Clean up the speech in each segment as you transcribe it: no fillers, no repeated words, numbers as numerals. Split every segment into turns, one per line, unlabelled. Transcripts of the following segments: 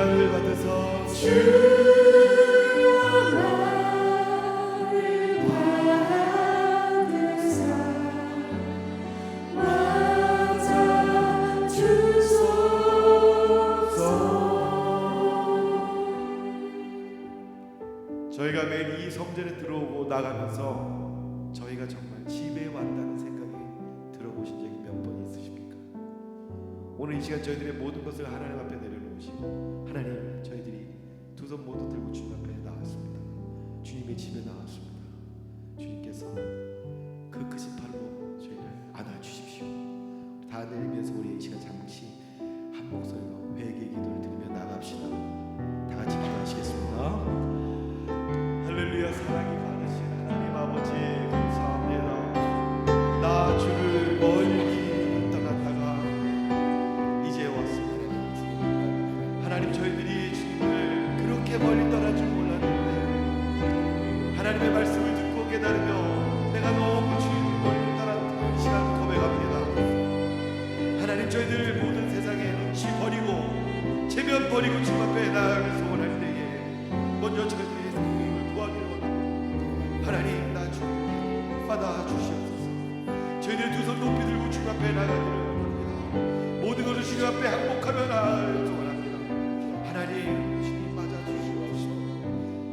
나를 받으사 저희가 매일 이 성전에 들어오고 나가면서 저희가 정말 집에 왔다는 생각이 들어보신 적이 몇 번 있으십니까? 오늘 이 시간 저희들의 모든 것을 하나님 앞에 내려놓으시고, 하나님, 저희들이 두 손 모두 들고 주님 앞에 나왔습니다. 주님의 집에 나왔습니다. 주님께서 그 크신 팔로 저희를 안아주십시오. 다 내리면서 우리 이 시간 잠시 한 목소리로 회개의 기도를 드리며 나갑시다. 다 같이 기도하시겠습니다. 할렐루야. 사랑이 많으신 하나님 아버지, 감사합니다. 나 주를 멀리 떠났다가 이제 왔습니다. 하나님, 저희들이 주님을 그렇게 멀리 떠날 줄 몰랐는데 하나님의 말씀을 듣고 깨달으며 내가 너무 주님을 멀리 떠났다는 시간 고백합니다. 하나님, 저희들 모든 세상에 눈치 버리고 체면 버리고 주님 앞에 나아가길 소원할 때에 먼저 저희들의 하나님, 나 주님 받아 주시옵소서. 저희들 두 손 높이 들고 주님 앞에 나가기를 원합니다. 모든 것을 주님 앞에 항복하며 나아가기를 원합니다. 하나님, 주님 맞아 주시옵소서.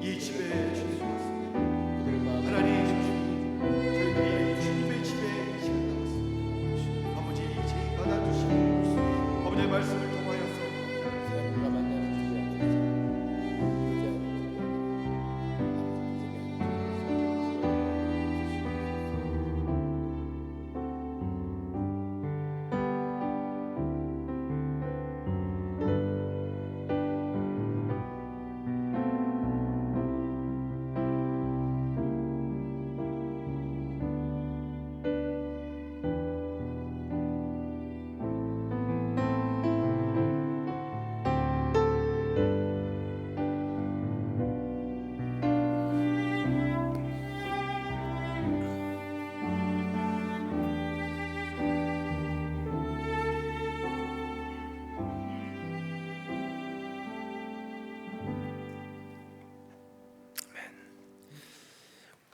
이 집에 주님 왔습니다. 하나님, 주님, 저희들이 주님의 집에 이 시간 나왔습니다. 아버지, 죄인 받아 주시옵소서. 아버지의 말씀을 통하여서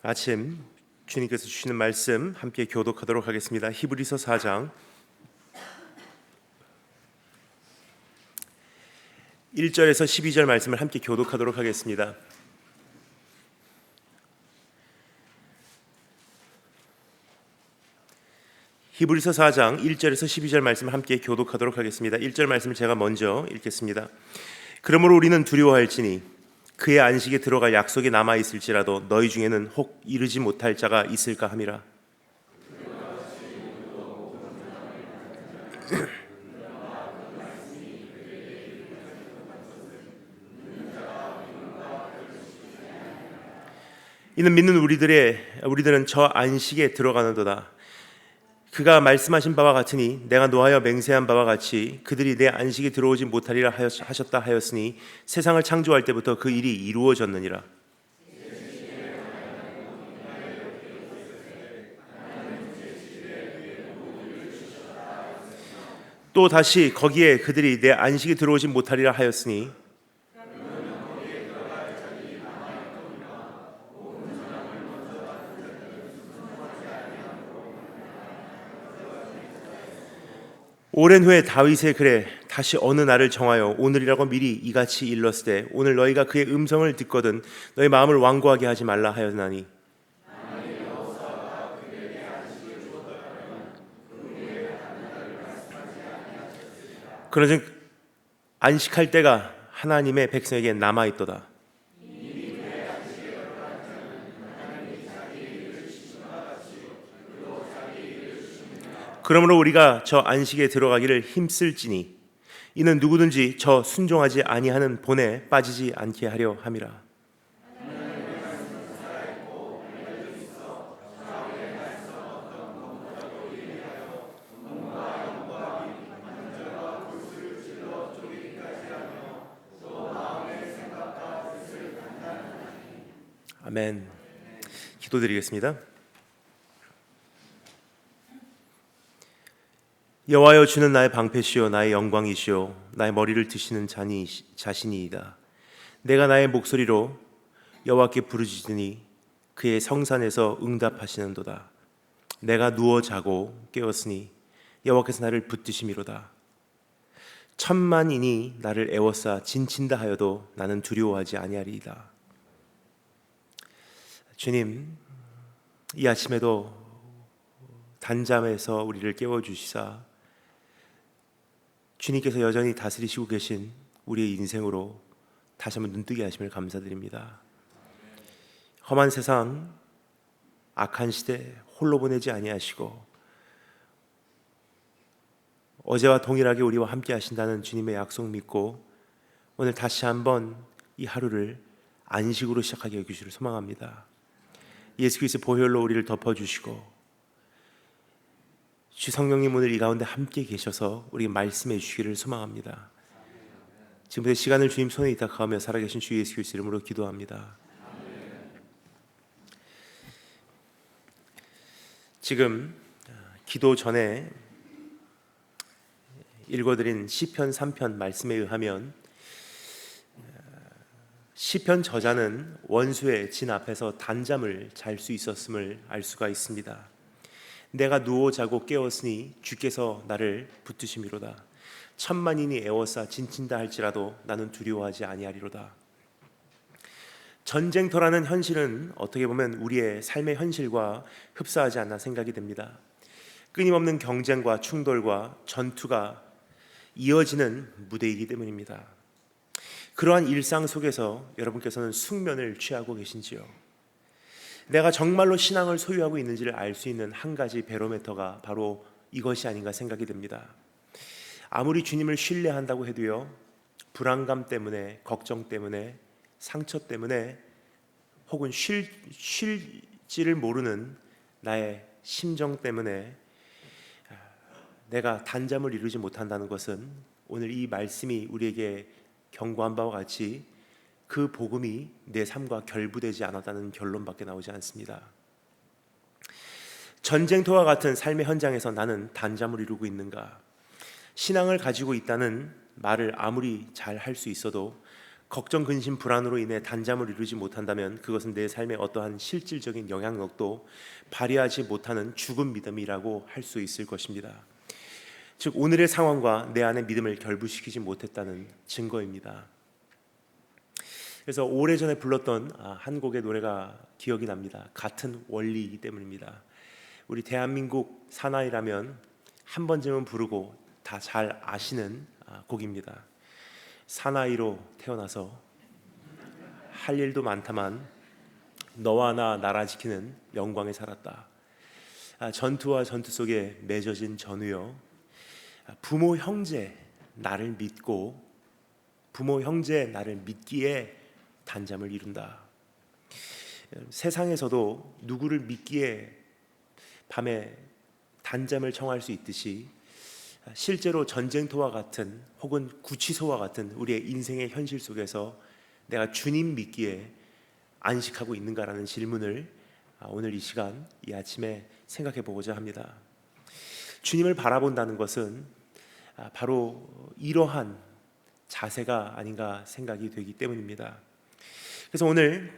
아침 주님께서 주시는 말씀 함께 교독하도록 하겠습니다. 히브리서 4장 1절에서 12절 말씀을 함께 교독하도록 하겠습니다. 히브리서 4장 1절에서 12절 말씀을 함께 교독하도록 하겠습니다. 1절 말씀을 제가 먼저 읽겠습니다. 그러므로 우리는 두려워할지니 그의 안식에 들어갈 약속이 남아 있을지라도 너희 중에는 혹 이르지 못할 자가 있을까 함이라. 이는 믿는 우리들은 저 안식에 들어가는도다. 그가 말씀하신 바와 같으니 내가 노하여 맹세한 바와 같이 그들이 내 안식에 들어오지 못하리라 하셨다 하였으니 세상을 창조할 때부터 그 일이 이루어졌느니라. 또 다시 거기에 그들이 내 안식에 들어오지 못하리라 하였으니 오랜 후에 다윗의 글에 다시 어느 날을 정하여 오늘이라고 미리 이같이 일렀으되 오늘 너희가 그의 음성을 듣거든 너희 마음을 완고하게 하지 말라 하였나니 그러즉 안식할 때가 하나님의 백성에게 남아있도다. 그러므로 우리가 저 안식에 들어가기를 힘쓸지니 이는 누구든지 저 순종하지 아니하는 본에 빠지지 않게 하려 함이라. 아멘. 기도드리겠습니다. 여호와여, 주는 나의 방패시요 나의 영광이시요 나의 머리를 드시는 자신이이다. 내가 나의 목소리로 여호와께 부르짖으니 그의 성산에서 응답하시는도다. 내가 누워 자고 깨었으니 여호와께서 나를 붙드심이로다. 천만인이 나를 애워싸 진친다 하여도 나는 두려워하지 아니하리이다. 주님, 이 아침에도 단잠에서 우리를 깨워주시사 주님께서 여전히 다스리시고 계신 우리의 인생으로 다시 한번 눈뜨게 하심을 감사드립니다. 험한 세상, 악한 시대 홀로 보내지 아니하시고 어제와 동일하게 우리와 함께 하신다는 주님의 약속 믿고 오늘 다시 한번 이 하루를 안식으로 시작하게 해주시기를 소망합니다. 예수 그리스도의 보혈로 우리를 덮어주시고 주 성령님 오늘 이 가운데 함께 계셔서 우리에게 말씀해 주시기를 소망합니다. 지금부터 시간을 주님 손에 이탁하며 살아계신 주 예수 그리스도 이름으로 기도합니다. 지금 기도 전에 읽어드린 시편 3편 말씀에 의하면 시편 저자는 원수의 진 앞에서 단잠을 잘 수 있었음을 알 수가 있습니다. 내가 누워 자고 깨었으니 주께서 나를 붙드심이로다. 천만인이 애워싸 진친다 할지라도 나는 두려워하지 아니하리로다. 전쟁터라는 현실은 어떻게 보면 우리의 삶의 현실과 흡사하지 않나 생각이 됩니다. 끊임없는 경쟁과 충돌과 전투가 이어지는 무대이기 때문입니다. 그러한 일상 속에서 여러분께서는 숙면을 취하고 계신지요? 내가 정말로 신앙을 소유하고 있는지를 알 수 있는 한 가지 베로메터가 바로 이것이 아닌가 생각이 됩니다. 아무리 주님을 신뢰한다고 해도요, 불안감 때문에, 걱정 때문에, 상처 때문에 혹은 쉴지를 모르는 나의 심정 때문에 내가 단잠을 이루지 못한다는 것은 오늘 이 말씀이 우리에게 경고한 바와 같이 그 복음이 내 삶과 결부되지 않았다는 결론밖에 나오지 않습니다. 전쟁터와 같은 삶의 현장에서 나는 단잠을 이루고 있는가? 신앙을 가지고 있다는 말을 아무리 잘 할 수 있어도 걱정, 근심, 불안으로 인해 단잠을 이루지 못한다면 그것은 내 삶에 어떠한 실질적인 영향력도 발휘하지 못하는 죽은 믿음이라고 할 수 있을 것입니다. 즉 오늘의 상황과 내 안의 믿음을 결부시키지 못했다는 증거입니다. 그래서 오래전에 불렀던 한 곡의 노래가 기억이 납니다. 같은 원리이기 때문입니다. 우리 대한민국 사나이라면 한 번쯤은 부르고 다 잘 아시는 곡입니다. 사나이로 태어나서 할 일도 많다만 너와 나 나라 지키는 영광에 살았다. 전투와 전투 속에 맺어진 전우여, 부모 형제 나를 믿고 부모 형제 나를 믿기에 단잠을 이룬다. 세상에서도 누구를 믿기에 밤에 단잠을 청할 수 있듯이 실제로 전쟁터와 같은 혹은 구치소와 같은 우리의 인생의 현실 속에서 내가 주님 믿기에 안식하고 있는가라는 질문을 오늘 이 시간 이 아침에 생각해 보고자 합니다. 주님을 바라본다는 것은 바로 이러한 자세가 아닌가 생각이 되기 때문입니다. 그래서 오늘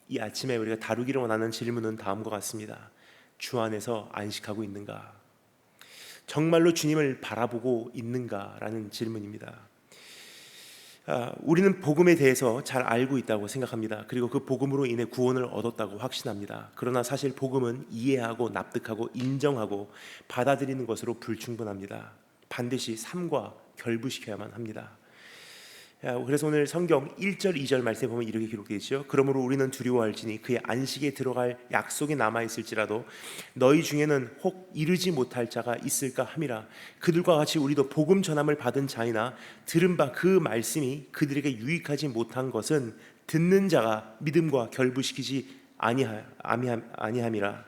이 아침에 우리가 다루기를 원하는 질문은 다음과 같습니다. 주 안에서 안식하고 있는가? 정말로 주님을 바라보고 있는가라는 질문입니다. 우리는 복음에 대해서 잘 알고 있다고 생각합니다. 그리고 그 복음으로 인해 구원을 얻었다고 확신합니다. 그러나 사실 복음은 이해하고 납득하고 인정하고 받아들이는 것으로 불충분합니다. 반드시 삶과 결부시켜야만 합니다. 그래서 오늘 성경 1절 2절 말씀에 보면 이렇게 기록되어 있죠. 그러므로 우리는 두려워할지니 그의 안식에 들어갈 약속이 남아있을지라도 너희 중에는 혹 이르지 못할 자가 있을까 함이라. 그들과 같이 우리도 복음 전함을 받은 자이나 들은 바 그 말씀이 그들에게 유익하지 못한 것은 듣는 자가 믿음과 결부시키지 아니함이라.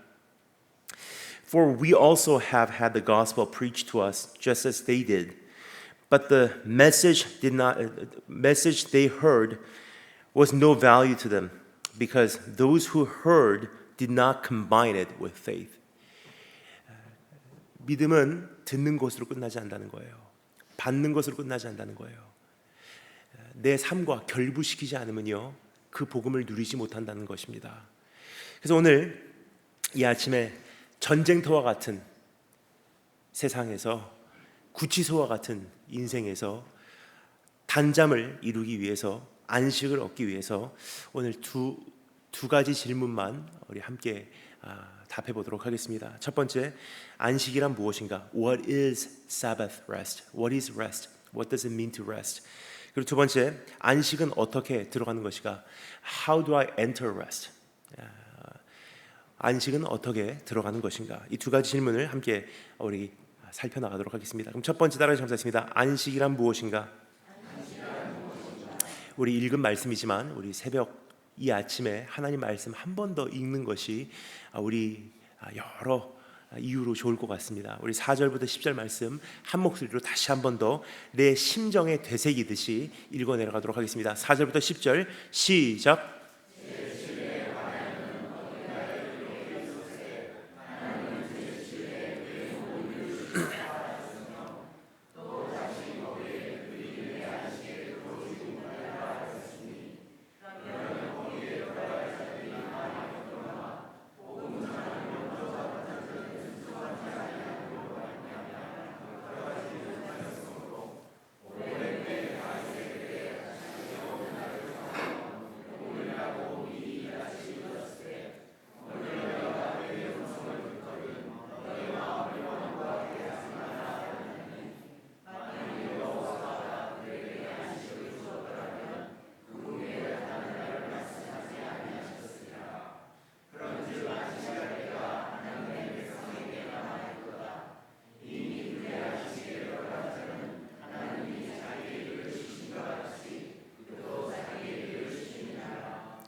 For we also have had the gospel preached to us just as they did. But the message they heard was no value to them because those who heard did not combine it with faith. 믿음은 듣는 것으로 끝나지 않는다는 거예요. 받는 것으로 끝나지 않는다는 거예요. 내 삶과 결부시키지 않으면요, 그 복음을 누리지 못한다는 것입니다. 그래서 오늘 이 아침에 전쟁터와 같은 세상에서, 구치소와 같은 인생에서 단잠을 이루기 위해서, 안식을 얻기 위해서 오늘 두 가지 질문만 우리 함께 답해 보도록 하겠습니다. 첫 번째, 안식이란 무엇인가? What is Sabbath rest? What is rest? What does it mean to rest? 그리고 두 번째, 안식은 어떻게 들어가는 것인가? How do I enter rest? 안식은 어떻게 들어가는 것인가? 이 두 가지 질문을 함께 우리 살펴나가도록 하겠습니다. 그럼 첫 번째 따라 감사했습니다. 안식이란 무엇인가? 우리 읽은 말씀이지만 우리 새벽 이 아침에 하나님 말씀 한 번 더 읽는 것이 우리 여러 이유로 좋을 것 같습니다. 우리 4절부터 10절 말씀 한 목소리로 다시 한 번 더 내 심정에 되새기듯이 읽어 내려가도록 하겠습니다. 4절부터 10절 시작.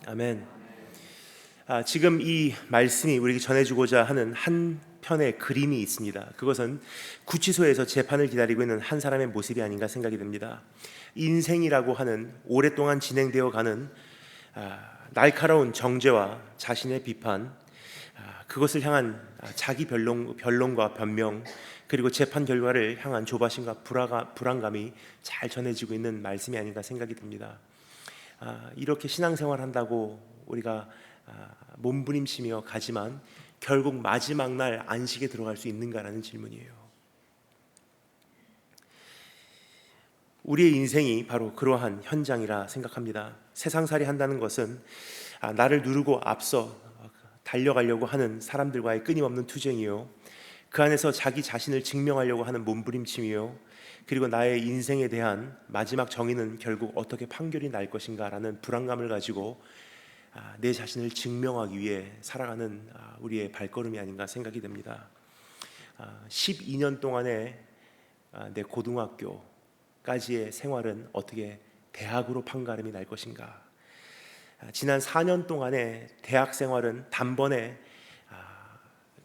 아멘. 지금 이 말씀이 우리에게 전해주고자 하는 한 편의 그림이 있습니다. 그것은 구치소에서 재판을 기다리고 있는 한 사람의 모습이 아닌가 생각이 듭니다. 인생이라고 하는 오랫동안 진행되어 가는 날카로운 정죄와 자신의 비판, 그것을 향한 자기 변론과 변명, 그리고 재판 결과를 향한 조바심과 불안감이 잘 전해지고 있는 말씀이 아닌가 생각이 듭니다. 이렇게 신앙생활 한다고 우리가 몸부림치며 가지만 결국 마지막 날 안식에 들어갈 수 있는가라는 질문이에요. 우리의 인생이 바로 그러한 현장이라 생각합니다. 세상살이 한다는 것은 나를 누르고 앞서 달려가려고 하는 사람들과의 끊임없는 투쟁이요, 그 안에서 자기 자신을 증명하려고 하는 몸부림침이요, 그리고 나의 인생에 대한 마지막 정의는 결국 어떻게 판결이 날 것인가라는 불안감을 가지고 내 자신을 증명하기 위해 살아가는 우리의 발걸음이 아닌가 생각이 됩니다. 12년 동안의 내 고등학교까지의 생활은 어떻게 대학으로 판가름이 날 것인가? 지난 4년 동안의 대학 생활은 단번에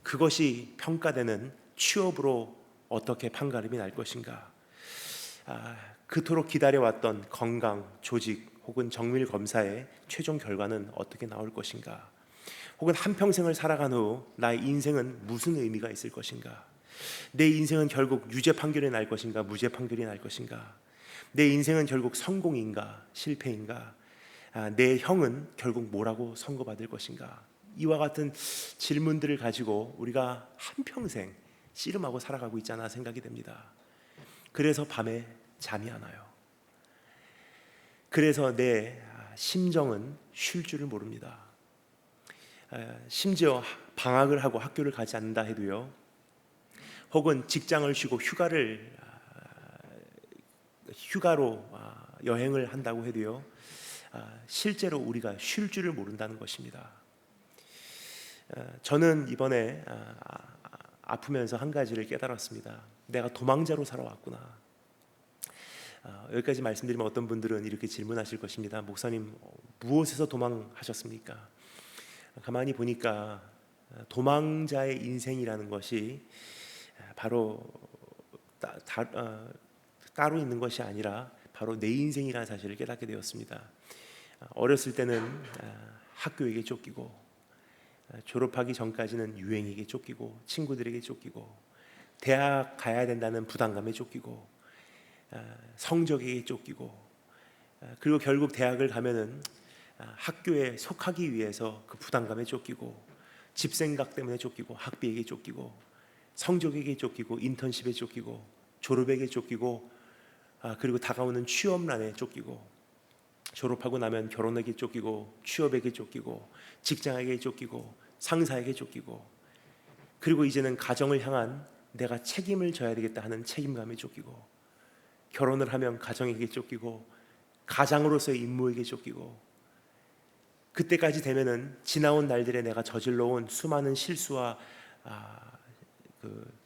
그것이 평가되는 취업으로 어떻게 판가름이 날 것인가? 그토록 기다려왔던 건강, 조직 혹은 정밀 검사의 최종 결과는 어떻게 나올 것인가? 혹은 한평생을 살아간 후 나의 인생은 무슨 의미가 있을 것인가? 내 인생은 결국 유죄 판결이 날 것인가, 무죄 판결이 날 것인가? 내 인생은 결국 성공인가, 실패인가? 내 형은 결국 뭐라고 선고받을 것인가? 이와 같은 질문들을 가지고 우리가 한평생 씨름하고 살아가고 있잖아 생각이 됩니다. 그래서 밤에 잠이 안 와요. 그래서 내 심정은 쉴 줄을 모릅니다. 심지어 방학을 하고 학교를 가지 않는다 해도요, 혹은 직장을 쉬고 휴가로 여행을 한다고 해도요, 실제로 우리가 쉴 줄을 모른다는 것입니다. 저는 이번에 아프면서 한 가지를 깨달았습니다. 내가 도망자로 살아왔구나. 여기까지 말씀드리면 어떤 분들은 이렇게 질문하실 것입니다. 목사님, 무엇에서 도망하셨습니까? 가만히 보니까 도망자의 인생이라는 것이 바로 따로 있는 것이 아니라 바로 내 인생이라는 사실을 깨닫게 되었습니다. 어렸을 때는 학교에게 쫓기고, 졸업하기 전까지는 유행에게 쫓기고, 친구들에게 쫓기고, 대학 가야 된다는 부담감에 쫓기고, 성적에 쫓기고, 그리고 결국 대학을 가면은 학교에 속하기 위해서 그 부담감에 쫓기고, 집 생각 때문에 쫓기고, 학비에게 쫓기고, 성적에게 쫓기고, 인턴십에 쫓기고, 졸업에게 쫓기고, 그리고 다가오는 취업난에 쫓기고, 졸업하고 나면 결혼에게 쫓기고, 취업에게 쫓기고, 직장에게 쫓기고, 상사에게 쫓기고, 그리고 이제는 가정을 향한 내가 책임을 져야 되겠다 하는 책임감에 쫓기고, 결혼을 하면 가정에게 쫓기고, 가장으로서의 임무에게 쫓기고, 그때까지 되면은 지나온 날들에 내가 저질러온 수많은 실수와 그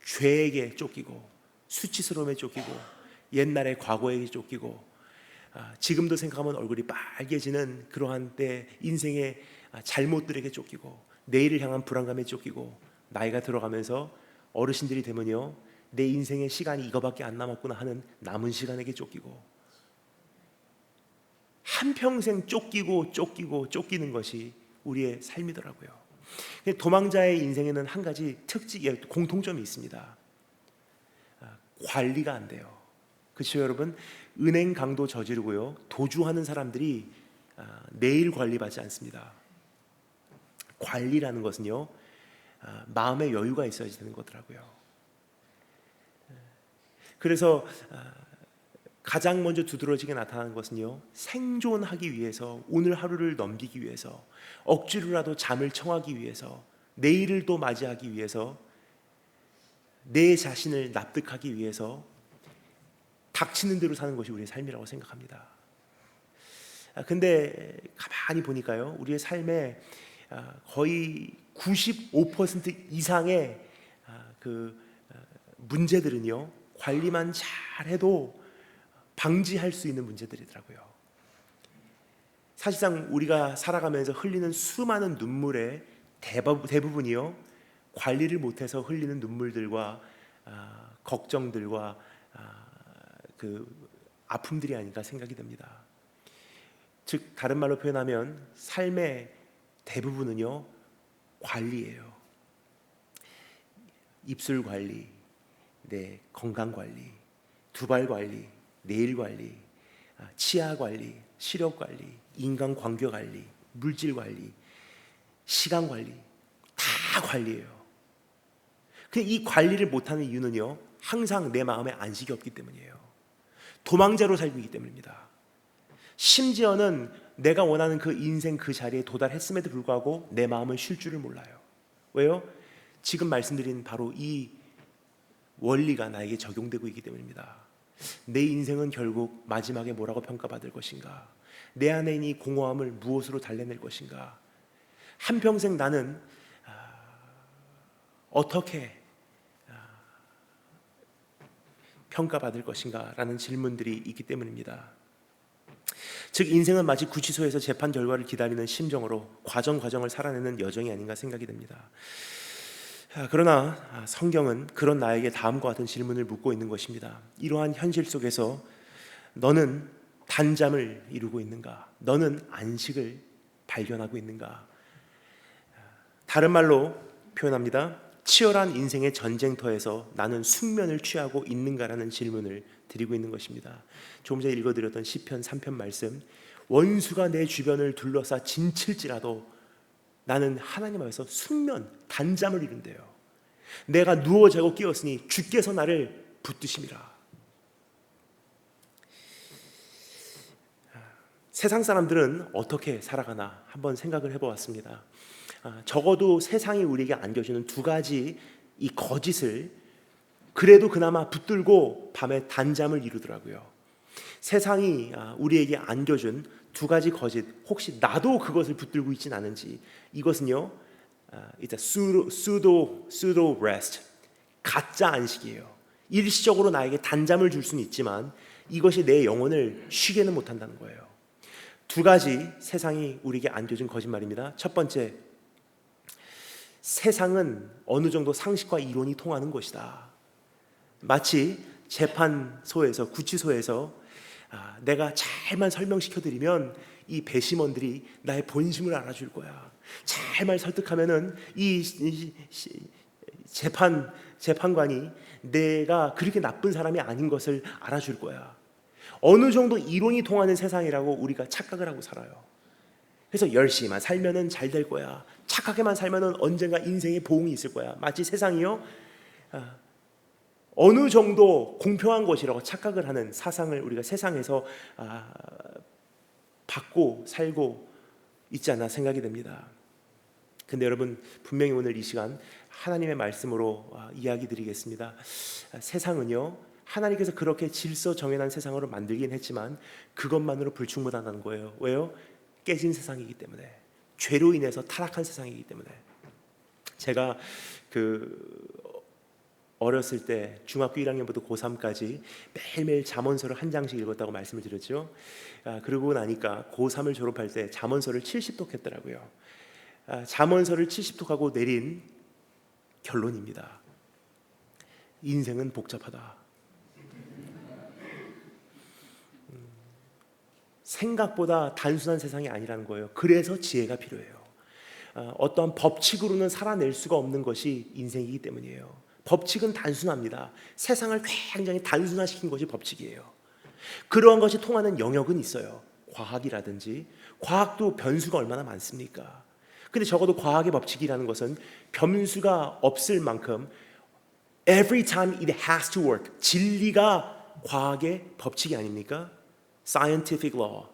죄에게 쫓기고, 수치스러움에 쫓기고, 옛날의 과거에게 쫓기고, 지금도 생각하면 얼굴이 빨개지는 그러한 때 인생의 잘못들에게 쫓기고, 내일을 향한 불안감에 쫓기고, 나이가 들어가면서 어르신들이 되면요, 내 인생의 시간이 이거밖에 안 남았구나 하는 남은 시간에게 쫓기고, 한평생 쫓기는 것이 우리의 삶이더라고요. 도망자의 인생에는 한 가지 공통점이 있습니다. 관리가 안 돼요. 그렇죠, 여러분? 은행 강도 저지르고요, 도주하는 사람들이 내일 관리받지 않습니다. 관리라는 것은요, 마음의 여유가 있어야 되는 거더라고요. 그래서 가장 먼저 두드러지게 나타나는 것은요, 생존하기 위해서, 오늘 하루를 넘기기 위해서, 억지로라도 잠을 청하기 위해서, 내일을 또 맞이하기 위해서, 내 자신을 납득하기 위해서 닥치는 대로 사는 것이 우리의 삶이라고 생각합니다. 근데 가만히 보니까요, 우리의 삶에 거의 95% 이상의 그 문제들은요, 관리만 잘해도 방지할 수 있는 문제들이더라고요. 사실상 우리가 살아가면서 흘리는 수많은 눈물의 대부분이요, 관리를 못해서 흘리는 눈물들과 걱정들과 그 아픔들이 아닌가 생각이 됩니다. 즉 다른 말로 표현하면 삶의 대부분은요, 관리예요. 입술 관리, 내 건강 관리, 두발 관리, 내일 관리, 치아 관리, 시력 관리, 인간 관계 관리, 물질 관리, 시간 관리, 다 관리예요. 근데 이 관리를 못하는 이유는요, 항상 내 마음에 안식이 없기 때문이에요. 도망자로 살고 있기 때문입니다. 심지어는 내가 원하는 그 인생 그 자리에 도달했음에도 불구하고 내 마음은 쉴 줄을 몰라요. 왜요? 지금 말씀드린 바로 이 원리가 나에게 적용되고 있기 때문입니다. 내 인생은 결국 마지막에 뭐라고 평가받을 것인가? 내 안에 있는 이 공허함을 무엇으로 달래낼 것인가? 한평생 나는 어떻게 평가받을 것인가? 라는 질문들이 있기 때문입니다. 즉 인생은 마치 구치소에서 재판 결과를 기다리는 심정으로 과정을 살아내는 여정이 아닌가 생각이 됩니다. 그러나 성경은 그런 나에게 다음과 같은 질문을 묻고 있는 것입니다. 이러한 현실 속에서 너는 단잠을 이루고 있는가? 너는 안식을 발견하고 있는가? 다른 말로 표현합니다. 치열한 인생의 전쟁터에서 나는 숙면을 취하고 있는가라는 질문을 드리고 있는 것입니다. 조금 전에 읽어드렸던 시편 3편 말씀, 원수가 내 주변을 둘러싸 진칠지라도 나는 하나님 앞에서 숙면, 단잠을 이룬대요. 내가 누워 자고 깨었으니 주께서 나를 붙드심이라. 세상 사람들은 어떻게 살아가나 한번 생각을 해보았습니다. 적어도 세상이 우리에게 안겨주는 두 가지 이 거짓을 그래도 그나마 붙들고 밤에 단잠을 이루더라고요. 세상이 우리에게 안겨준 두 가지 거짓, 혹시 나도 그것을 붙들고 있진 않은지. 이것은요, it's a pseudo rest, 가짜 안식이에요. 일시적으로 나에게 단잠을 줄 수는 있지만 이것이 내 영혼을 쉬게는 못한다는 거예요. 두 가지 세상이 우리에게 안겨준 거짓말입니다. 첫 번째, 세상은 어느 정도 상식과 이론이 통하는 것이다. 마치 재판소에서, 구치소에서 내가 잘만 설명시켜드리면 이 배심원들이 나의 본심을 알아줄 거야. 잘만 설득하면은 이 재판관이 내가 그렇게 나쁜 사람이 아닌 것을 알아줄 거야. 어느 정도 이론이 통하는 세상이라고 우리가 착각을 하고 살아요. 그래서 열심히만 살면은 잘 될 거야. 착하게만 살면은 언젠가 인생에 보응이 있을 거야. 마치 세상이요, 어느 정도 공평한 것이라고 착각을 하는 사상을 우리가 세상에서 받고 살고 있지 않나 생각이 됩니다. 근데 여러분, 분명히 오늘 이 시간 하나님의 말씀으로 이야기 드리겠습니다. 세상은요, 하나님께서 그렇게 질서 정연한 세상으로 만들긴 했지만 그것만으로 불충분하다는 거예요. 왜요? 깨진 세상이기 때문에, 죄로 인해서 타락한 세상이기 때문에. 제가 어렸을 때 중학교 1학년부터 고3까지 매일매일 잠언서를 한 장씩 읽었다고 말씀을 드렸죠. 그러고 나니까 고3을 졸업할 때 잠언서를 70독 했더라고요. 잠언서를 70독하고 내린 결론입니다. 인생은 복잡하다. 생각보다 단순한 세상이 아니라는 거예요. 그래서 지혜가 필요해요. 어떠한 법칙으로는 살아낼 수가 없는 것이 인생이기 때문이에요. 법칙은 단순합니다. 세상을 굉장히 단순화시킨 것이 법칙이에요. 그러한 것이 통하는 영역은 있어요. 과학이라든지. 과학도 변수가 얼마나 많습니까? 근데 적어도 과학의 법칙이라는 것은 변수가 없을 만큼 every time it has to work, 진리가 과학의 법칙이 아닙니까? Scientific law.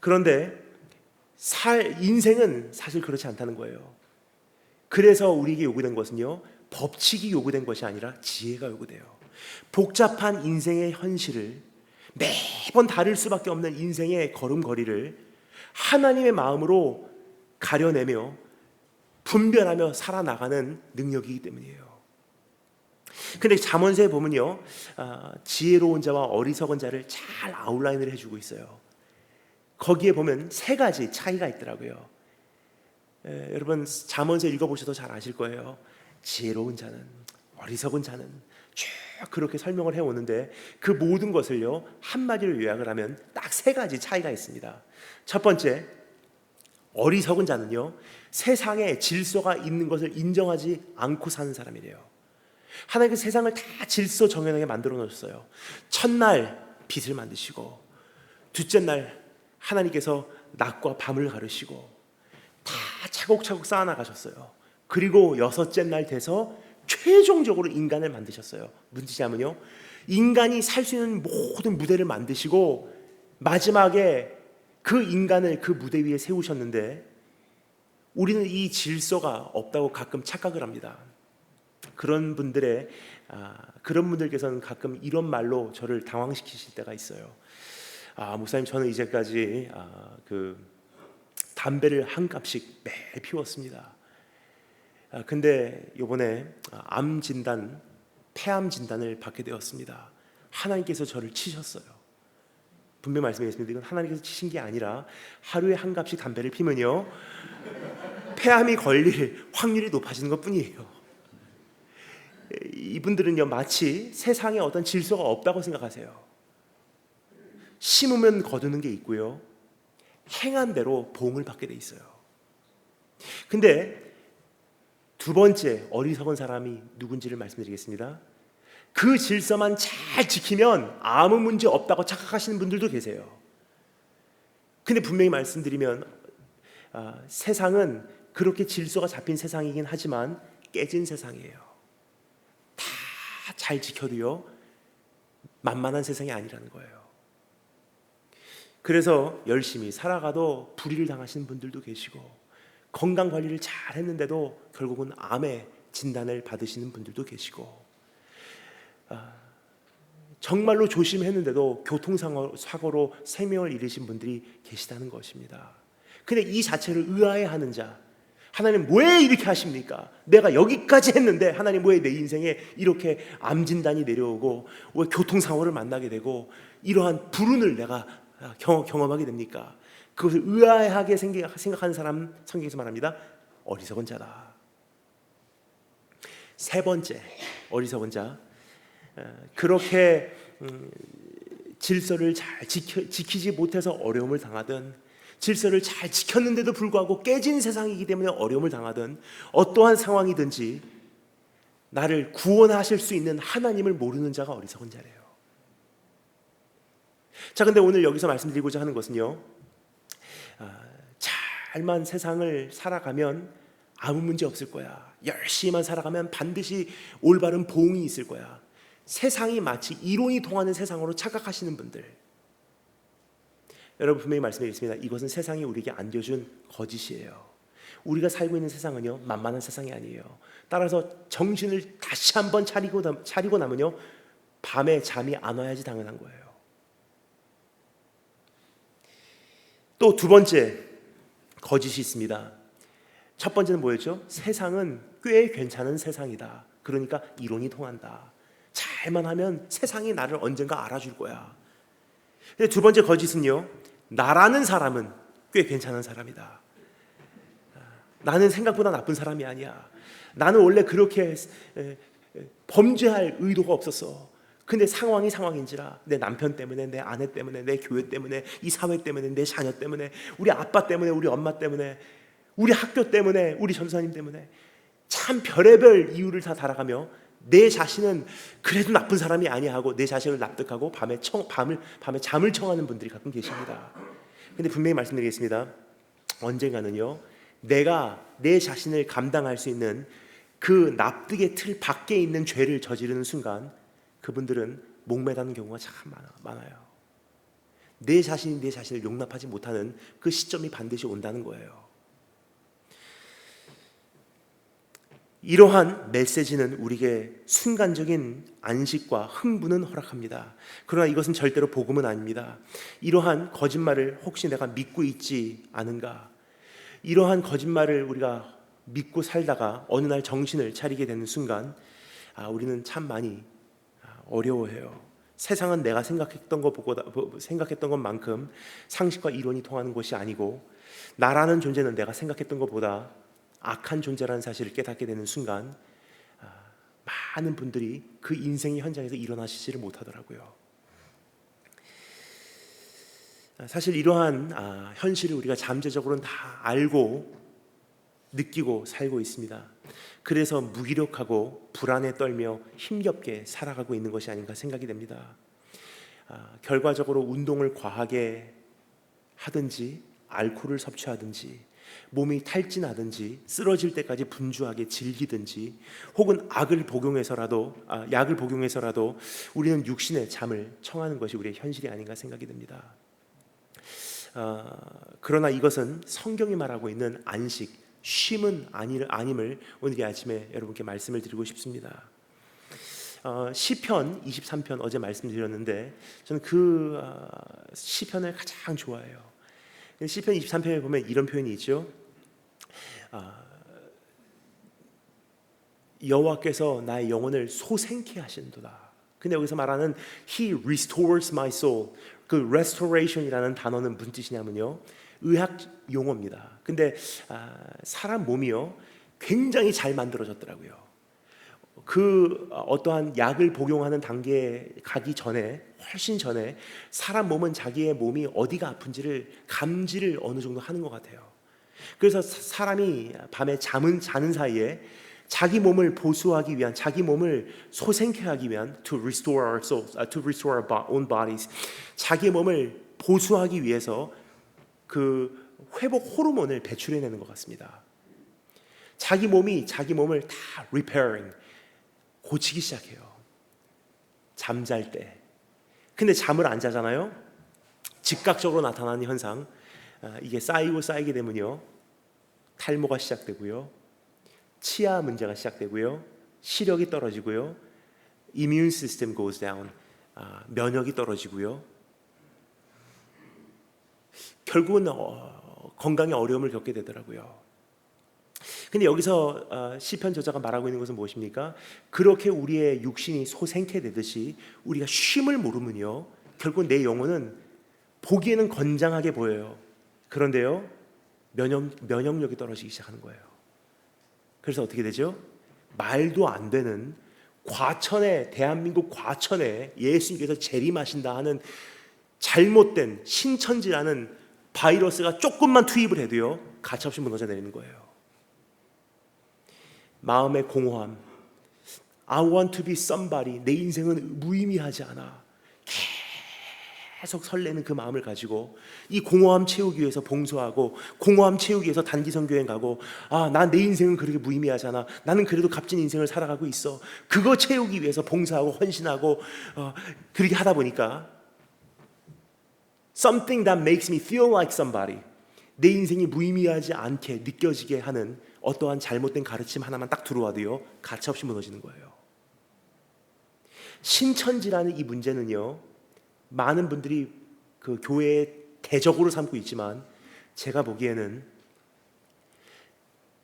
그런데 인생은 사실 그렇지 않다는 거예요. 그래서 우리에게 요구된 것은요, 법칙이 요구된 것이 아니라 지혜가 요구돼요. 복잡한 인생의 현실을, 매번 다를 수밖에 없는 인생의 걸음걸이를 하나님의 마음으로 가려내며 분별하며 살아나가는 능력이기 때문이에요. 근데 잠언서에 보면요, 지혜로운 자와 어리석은 자를 잘 아웃라인을 해주고 있어요. 거기에 보면 세 가지 차이가 있더라고요. 여러분 잠언서 읽어보셔도 잘 아실 거예요. 지혜로운 자는, 어리석은 자는 쭉 그렇게 설명을 해오는데 그 모든 것을요, 한마디로 요약을 하면 딱 세 가지 차이가 있습니다. 첫 번째, 어리석은 자는요, 세상에 질서가 있는 것을 인정하지 않고 사는 사람이래요. 하나님께서 세상을 다 질서 정연하게 만들어 놓으셨어요. 첫날 빛을 만드시고, 둘째 날 하나님께서 낮과 밤을 가르시고 다 차곡차곡 쌓아나가셨어요. 그리고 여섯째 날 돼서 최종적으로 인간을 만드셨어요. 무슨 뜻이냐면요, 인간이 살 수 있는 모든 무대를 만드시고 마지막에 그 인간을 그 무대 위에 세우셨는데 우리는 이 질서가 없다고 가끔 착각을 합니다. 그런 분들께서는 가끔 이런 말로 저를 당황시키실 때가 있어요. 목사님, 저는 이제까지 담배를 한 갑씩 매일 피웠습니다. 근데 이번에 암 진단, 폐암 진단을 받게 되었습니다. 하나님께서 저를 치셨어요. 분명히 말씀드리겠습니다. 이건 하나님께서 치신 게 아니라 하루에 한 갑씩 담배를 피면요, 폐암이 걸릴 확률이 높아지는 것뿐이에요. 이분들은요, 마치 세상에 어떤 질서가 없다고 생각하세요. 심으면 거두는 게 있고요, 행한 대로 보응을 받게 돼 있어요. 근데 두 번째 어리석은 사람이 누군지를 말씀드리겠습니다. 그 질서만 잘 지키면 아무 문제 없다고 착각하시는 분들도 계세요. 근데 분명히 말씀드리면 세상은 그렇게 질서가 잡힌 세상이긴 하지만 깨진 세상이에요. 다 잘 지켜도요, 만만한 세상이 아니라는 거예요. 그래서 열심히 살아가도 불의를 당하시는 분들도 계시고, 건강관리를 잘 했는데도 결국은 암의 진단을 받으시는 분들도 계시고, 정말로 조심했는데도 교통사고로 생명을 잃으신 분들이 계시다는 것입니다. 근데 이 자체를 의아해하는 자, 하나님 왜 이렇게 하십니까? 내가 여기까지 했는데 하나님 왜 내 인생에 이렇게 암 진단이 내려오고 왜 교통사고를 만나게 되고 이러한 불운을 내가 경험하게 됩니까? 그것을 의아하게 생각하는 사람, 성경에서 말합니다. 어리석은 자다. 세 번째, 어리석은 자, 그렇게 질서를 잘 지키지 못해서 어려움을 당하든, 질서를 잘 지켰는데도 불구하고 깨진 세상이기 때문에 어려움을 당하든, 어떠한 상황이든지 나를 구원하실 수 있는 하나님을 모르는 자가 어리석은 자래요. 자, 근데 오늘 여기서 말씀드리고자 하는 것은요, 잘만 세상을 살아가면 아무 문제 없을 거야. 열심히만 살아가면 반드시 올바른 보응이 있을 거야. 세상이 마치 이론이 통하는 세상으로 착각하시는 분들, 여러분 분명히 말씀드리겠습니다. 이것은 세상이 우리에게 안겨준 거짓이에요. 우리가 살고 있는 세상은요, 만만한 세상이 아니에요. 따라서 정신을 다시 한번 차리고 나면요, 밤에 잠이 안 와야지 당연한 거예요. 또 두 번째 거짓이 있습니다. 첫 번째는 뭐였죠? 세상은 꽤 괜찮은 세상이다. 그러니까 이론이 통한다. 잘만 하면 세상이 나를 언젠가 알아줄 거야. 근데 두 번째 거짓은요, 나라는 사람은 꽤 괜찮은 사람이다. 나는 생각보다 나쁜 사람이 아니야. 나는 원래 그렇게 범죄할 의도가 없었어. 근데 상황이 상황인지라 내 남편 때문에, 내 아내 때문에, 내 교회 때문에, 이 사회 때문에, 내 자녀 때문에, 우리 아빠 때문에, 우리 엄마 때문에, 우리 학교 때문에, 우리 전사님 때문에 참 별의별 이유를 다 달아가며 내 자신은 그래도 나쁜 사람이 아니야 하고 내 자신을 납득하고 밤에 잠을 청하는 분들이 가끔 계십니다. 근데 분명히 말씀드리겠습니다. 언젠가는요, 내가 내 자신을 감당할 수 있는 그 납득의 틀 밖에 있는 죄를 저지르는 순간 그분들은 목매다는 경우가 참 많아요. 내 자신이 내 자신을 용납하지 못하는 그 시점이 반드시 온다는 거예요. 이러한 메시지는 우리에게 순간적인 안식과 흥분은 허락합니다. 그러나 이것은 절대로 복음은 아닙니다. 이러한 거짓말을 혹시 내가 믿고 있지 않은가? 이러한 거짓말을 우리가 믿고 살다가 어느 날 정신을 차리게 되는 순간 우리는 참 많이 어려워해요. 세상은 내가 생각했던 것만큼 상식과 이론이 통하는 것이 아니고, 나라는 존재는 내가 생각했던 것보다 악한 존재라는 사실을 깨닫게 되는 순간 많은 분들이 그 인생의 현장에서 일어나시지를 못하더라고요. 사실 이러한 현실을 우리가 잠재적으로는 다 알고 느끼고 살고 있습니다. 그래서 무기력하고 불안에 떨며 힘겹게 살아가고 있는 것이 아닌가 생각이 됩니다. 결과적으로 운동을 과하게 하든지 알코올을 섭취하든지 몸이 탈진하든지 쓰러질 때까지 분주하게 즐기든지 혹은 약을 복용해서라도 우리는 육신의 잠을 청하는 것이 우리의 현실이 아닌가 생각이 됩니다. 그러나 이것은 성경이 말하고 있는 안식, 쉼은 아님을 오늘 이 아침에 여러분께 말씀을 드리고 싶습니다. 시편 23편 어제 말씀드렸는데 저는 그 시편을 가장 좋아해요. 시편 23편에 보면 이런 표현이 있죠. 여호와께서 나의 영혼을 소생케 하신도다. 근데 여기서 말하는 He restores my soul, 그 restoration이라는 단어는 무슨 뜻이냐면요, 의학 용어입니다. 근데 사람 몸이요 굉장히 잘 만들어졌더라고요. 그 어떠한 약을 복용하는 단계에 가기 전에, 훨씬 전에 사람 몸은 자기의 몸이 어디가 아픈지를 감지를 어느 정도 하는 것 같아요. 그래서 사람이 밤에 자는 사이에 자기 몸을 보수하기 위한, 자기 몸을 소생케 하기 위한 to restore our souls, to restore our own bodies, 자기 몸을 보수하기 위해서 그 회복 호르몬을 배출해내는 것 같습니다. 자기 몸이 자기 몸을 다 repairing, 고치기 시작해요. 잠잘 때. 근데 잠을 안 자잖아요. 즉각적으로 나타나는 현상, 이게 쌓이게 되면요, 탈모가 시작되고요, 치아 문제가 시작되고요, 시력이 떨어지고요, immune system goes down, 면역이 떨어지고요, 결국은 건강에 어려움을 겪게 되더라고요. 근데 여기서 시편 저자가 말하고 있는 것은 무엇입니까? 그렇게 우리의 육신이 소생케 되듯이 우리가 쉼을 모르면요, 결국 내 영혼은 보기에는 건장하게 보여요. 그런데요, 면역력이 떨어지기 시작하는 거예요. 그래서 어떻게 되죠? 말도 안 되는 대한민국 과천에 예수님께서 재림하신다 하는 잘못된 신천지라는 바이러스가 조금만 투입을 해도요, 가차없이 무너져 내리는 거예요. 마음의 공허함, I want to be somebody. 내 인생은 무의미하지 않아. 계속 설레는 그 마음을 가지고 이 공허함 채우기 위해서 봉사하고 공허함 채우기 위해서 단기 선교행 가고 난 내 인생은 그렇게 무의미하잖아. 나는 그래도 값진 인생을 살아가고 있어. 그거 채우기 위해서 봉사하고 헌신하고 그렇게 하다 보니까 something that makes me feel like somebody. 내 인생이 무의미하지 않게 느껴지게 하는 어떠한 잘못된 가르침 하나만 딱 들어와도요 가차없이 무너지는 거예요. 신천지라는 이 문제는요 많은 분들이 그 교회의 대적으로 삼고 있지만 제가 보기에는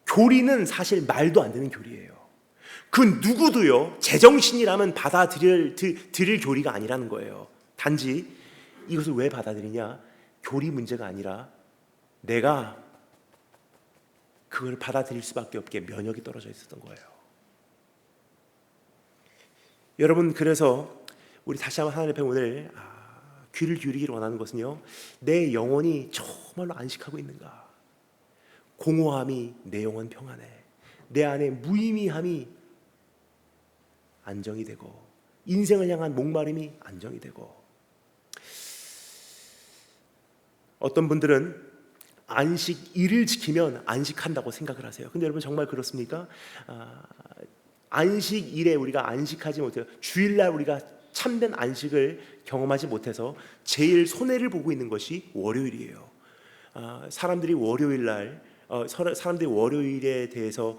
교리는 사실 말도 안 되는 교리예요. 그 누구도요 제정신이라면 받아들일 교리가 아니라는 거예요. 단지 이것을 왜 받아들이냐, 교리 문제가 아니라 내가 그걸 받아들일 수밖에 없게 면역이 떨어져 있었던 거예요. 여러분, 그래서 우리 다시 한번 하나님 앞에 오늘 귀를 기울이기를 원하는 것은요, 내 영혼이 정말로 안식하고 있는가? 공허함이 내 영혼 평안해. 내 안에 무의미함이 안정이 되고 인생을 향한 목마름이 안정이 되고. 어떤 분들은 안식일을 지키면 안식한다고 생각을 하세요. 근데 여러분 정말 그렇습니까? 안식일에 우리가 안식하지 못해요. 주일날 우리가 참된 안식을 경험하지 못해서 제일 손해를 보고 있는 것이 월요일이에요. 사람들이 월요일날 사람들이 월요일에 대해서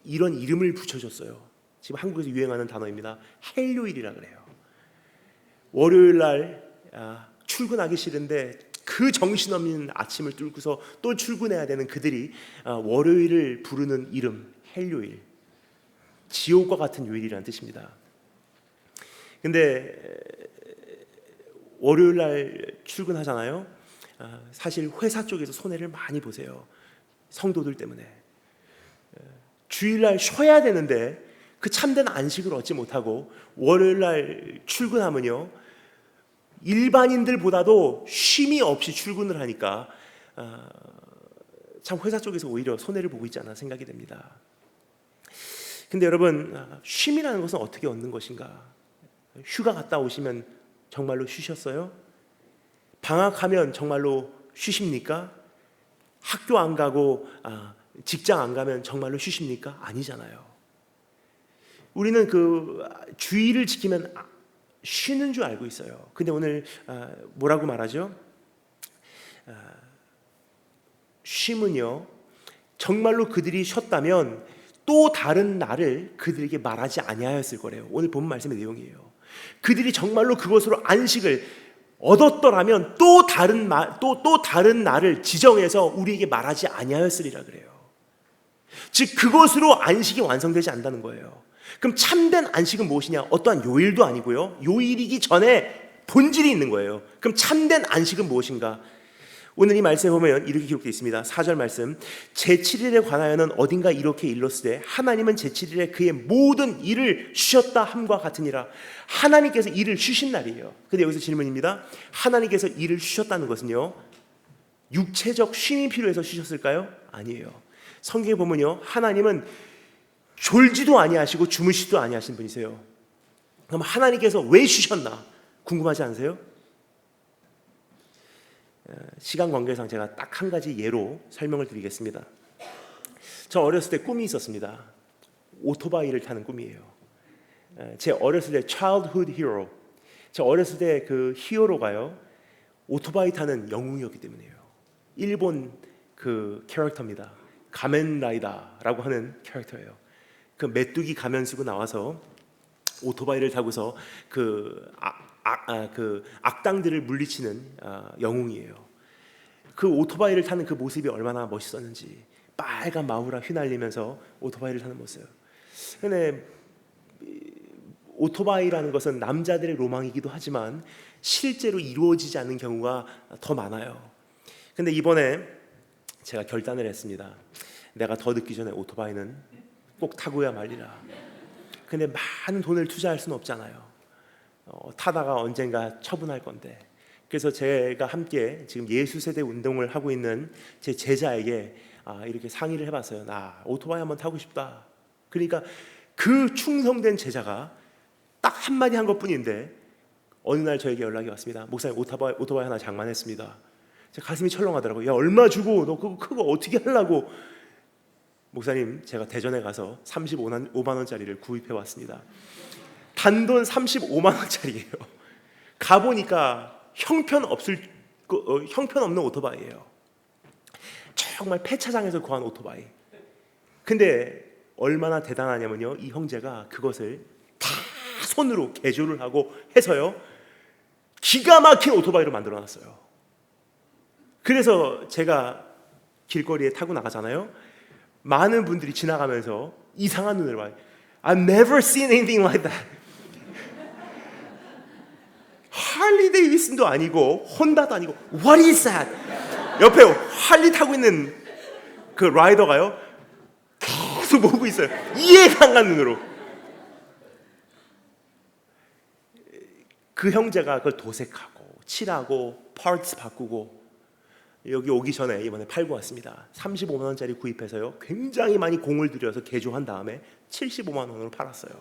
이런 이름을 붙여줬어요. 지금 한국에서 유행하는 단어입니다. 헬요일이라 그래요. 월요일날 출근하기 싫은데 그 정신없는 아침을 뚫고서 또 출근해야 되는 그들이 월요일을 부르는 이름 헬요일, 지옥과 같은 요일이라는 뜻입니다. 근데 월요일날 출근하잖아요. 사실 회사 쪽에서 손해를 많이 보세요. 성도들 때문에. 주일날 쉬어야 되는데 그 참된 안식을 얻지 못하고 월요일날 출근하면요, 일반인들보다도 쉼이 없이 출근을 하니까 참 회사 쪽에서 오히려 손해를 보고 있지 않나 생각이 됩니다. 근데 여러분, 쉼이라는 것은 어떻게 얻는 것인가? 휴가 갔다 오시면 정말로 쉬셨어요? 방학하면 정말로 쉬십니까? 학교 안 가고 직장 안 가면 정말로 쉬십니까? 아니잖아요. 우리는 그 주의를 지키면 쉬는 줄 알고 있어요. 근데 오늘 뭐라고 말하죠? 쉼은요, 정말로 그들이 쉬었다면 또 다른 날을 그들에게 말하지 아니하였을 거래요. 오늘 본 말씀의 내용이에요. 그들이 정말로 그것으로 안식을 얻었더라면 또 다른 날을 지정해서 우리에게 말하지 아니하였으리라 그래요. 즉 그것으로 안식이 완성되지 않는다는 거예요. 그럼 참된 안식은 무엇이냐? 어떠한 요일도 아니고요, 요일이기 전에 본질이 있는 거예요. 그럼 참된 안식은 무엇인가? 오늘 이 말씀에 보면 이렇게 기록되어 있습니다. 4절 말씀, 제7일에 관하여는 어딘가 이렇게 일렀으되 하나님은 제7일에 그의 모든 일을 쉬었다 함과 같으니라. 하나님께서 일을 쉬신 날이에요. 근데 여기서 질문입니다. 하나님께서 일을 쉬셨다는 것은요, 육체적 쉼이 필요해서 쉬셨을까요? 아니에요. 성경에 보면요, 하나님은 졸지도 아니하시고 주무시지도 아니하신 분이세요. 그럼 하나님께서 왜 쉬셨나 궁금하지 않으세요? 시간 관계상 제가 딱 한 가지 예로 설명을 드리겠습니다. 저 어렸을 때 꿈이 있었습니다. 오토바이를 타는 꿈이에요. 제 어렸을 때 childhood hero, 저 어렸을 때 그 히어로가요, 오토바이 타는 영웅이었기 때문이에요. 일본 그 캐릭터입니다. 가멘라이다라고 하는 캐릭터예요. 그 메뚜기 가면 쓰고 나와서 오토바이를 타고서 그 악당들을 물리치는 영웅이에요. 그 오토바이를 타는 그 모습이 얼마나 멋있었는지, 빨간 마후라 휘날리면서 오토바이를 타는 모습. 근데 오토바이라는 것은 남자들의 로망이기도 하지만 실제로 이루어지지 않는 경우가 더 많아요. 근데 이번에 제가 결단을 했습니다. 내가 더 늦기 전에 오토바이는 꼭 타고야 말리라. 근데 많은 돈을 투자할 수는 없잖아요. 타다가 언젠가 처분할 건데. 그래서 제가 함께 지금 예수세대 운동을 하고 있는 제 제자에게 이렇게 상의를 해봤어요. 나 오토바이 한번 타고 싶다. 그러니까 그 충성된 제자가 딱 한마디 한 것뿐인데 어느 날 저에게 연락이 왔습니다. 목사님, 오토바이 하나 장만했습니다. 제 가슴이 철렁하더라고요. 야, 얼마 주고 너 그거 어떻게 하려고. 목사님, 제가 대전에 가서 35만 원짜리를 구입해 왔습니다. 단돈 35만 원짜리예요. 가보니까 형편없는 오토바이예요. 정말 폐차장에서 구한 오토바이. 근데 얼마나 대단하냐면요, 이 형제가 그것을 다 손으로 개조를 하고 해서요, 기가 막힌 오토바이로 만들어놨어요. 그래서 제가 길거리에 타고 나가잖아요. 많은 분들이 지나가면서 이상한 눈을 봐요. I've never seen anything like that. 할리 데이비슨도 아니고 혼다도 아니고 What is that? 옆에 할리 타고 있는 그 라이더가요, 계속 보고 있어요. 이해가 안 가는 눈으로. 그 형제가 그걸 도색하고 칠하고 파츠 바꾸고 여기 오기 전에 이번에 팔고 왔습니다. 35만 원짜리 구입해서요, 굉장히 많이 공을 들여서 개조한 다음에 75만 원으로 팔았어요.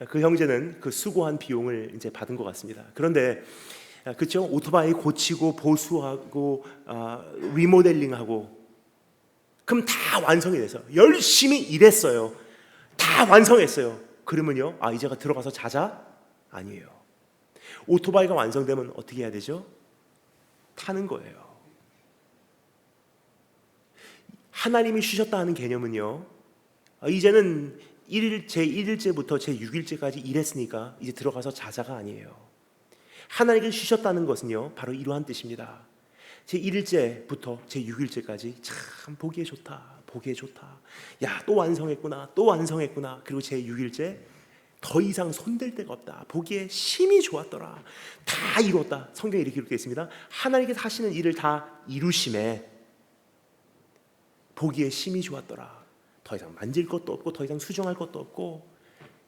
그 형제는 그 수고한 비용을 이제 받은 것 같습니다. 그런데 그렇죠, 오토바이 고치고 보수하고 리모델링하고 그럼 다 완성이 돼서 열심히 일했어요. 다 완성했어요. 그러면요, 이제가 들어가서 자자? 아니에요. 오토바이가 완성되면 어떻게 해야 되죠? 타는 거예요. 하나님이 쉬셨다 하는 개념은요, 이제는 제1일째부터 제6일째까지 일했으니까 이제 들어가서 자자가 아니에요. 하나님께 쉬셨다는 것은요, 바로 이러한 뜻입니다. 제1일째부터 제6일째까지 참 보기에 좋다, 보기에 좋다. 야, 또 완성했구나, 또 완성했구나. 그리고 제6일째 더 이상 손댈 데가 없다. 보기에 심히 좋았더라. 다 이루었다. 성경에 이렇게 기록되어 있습니다. 하나님께서 하시는 일을 다 이루심에 보기에 심히 좋았더라. 더 이상 만질 것도 없고 더 이상 수정할 것도 없고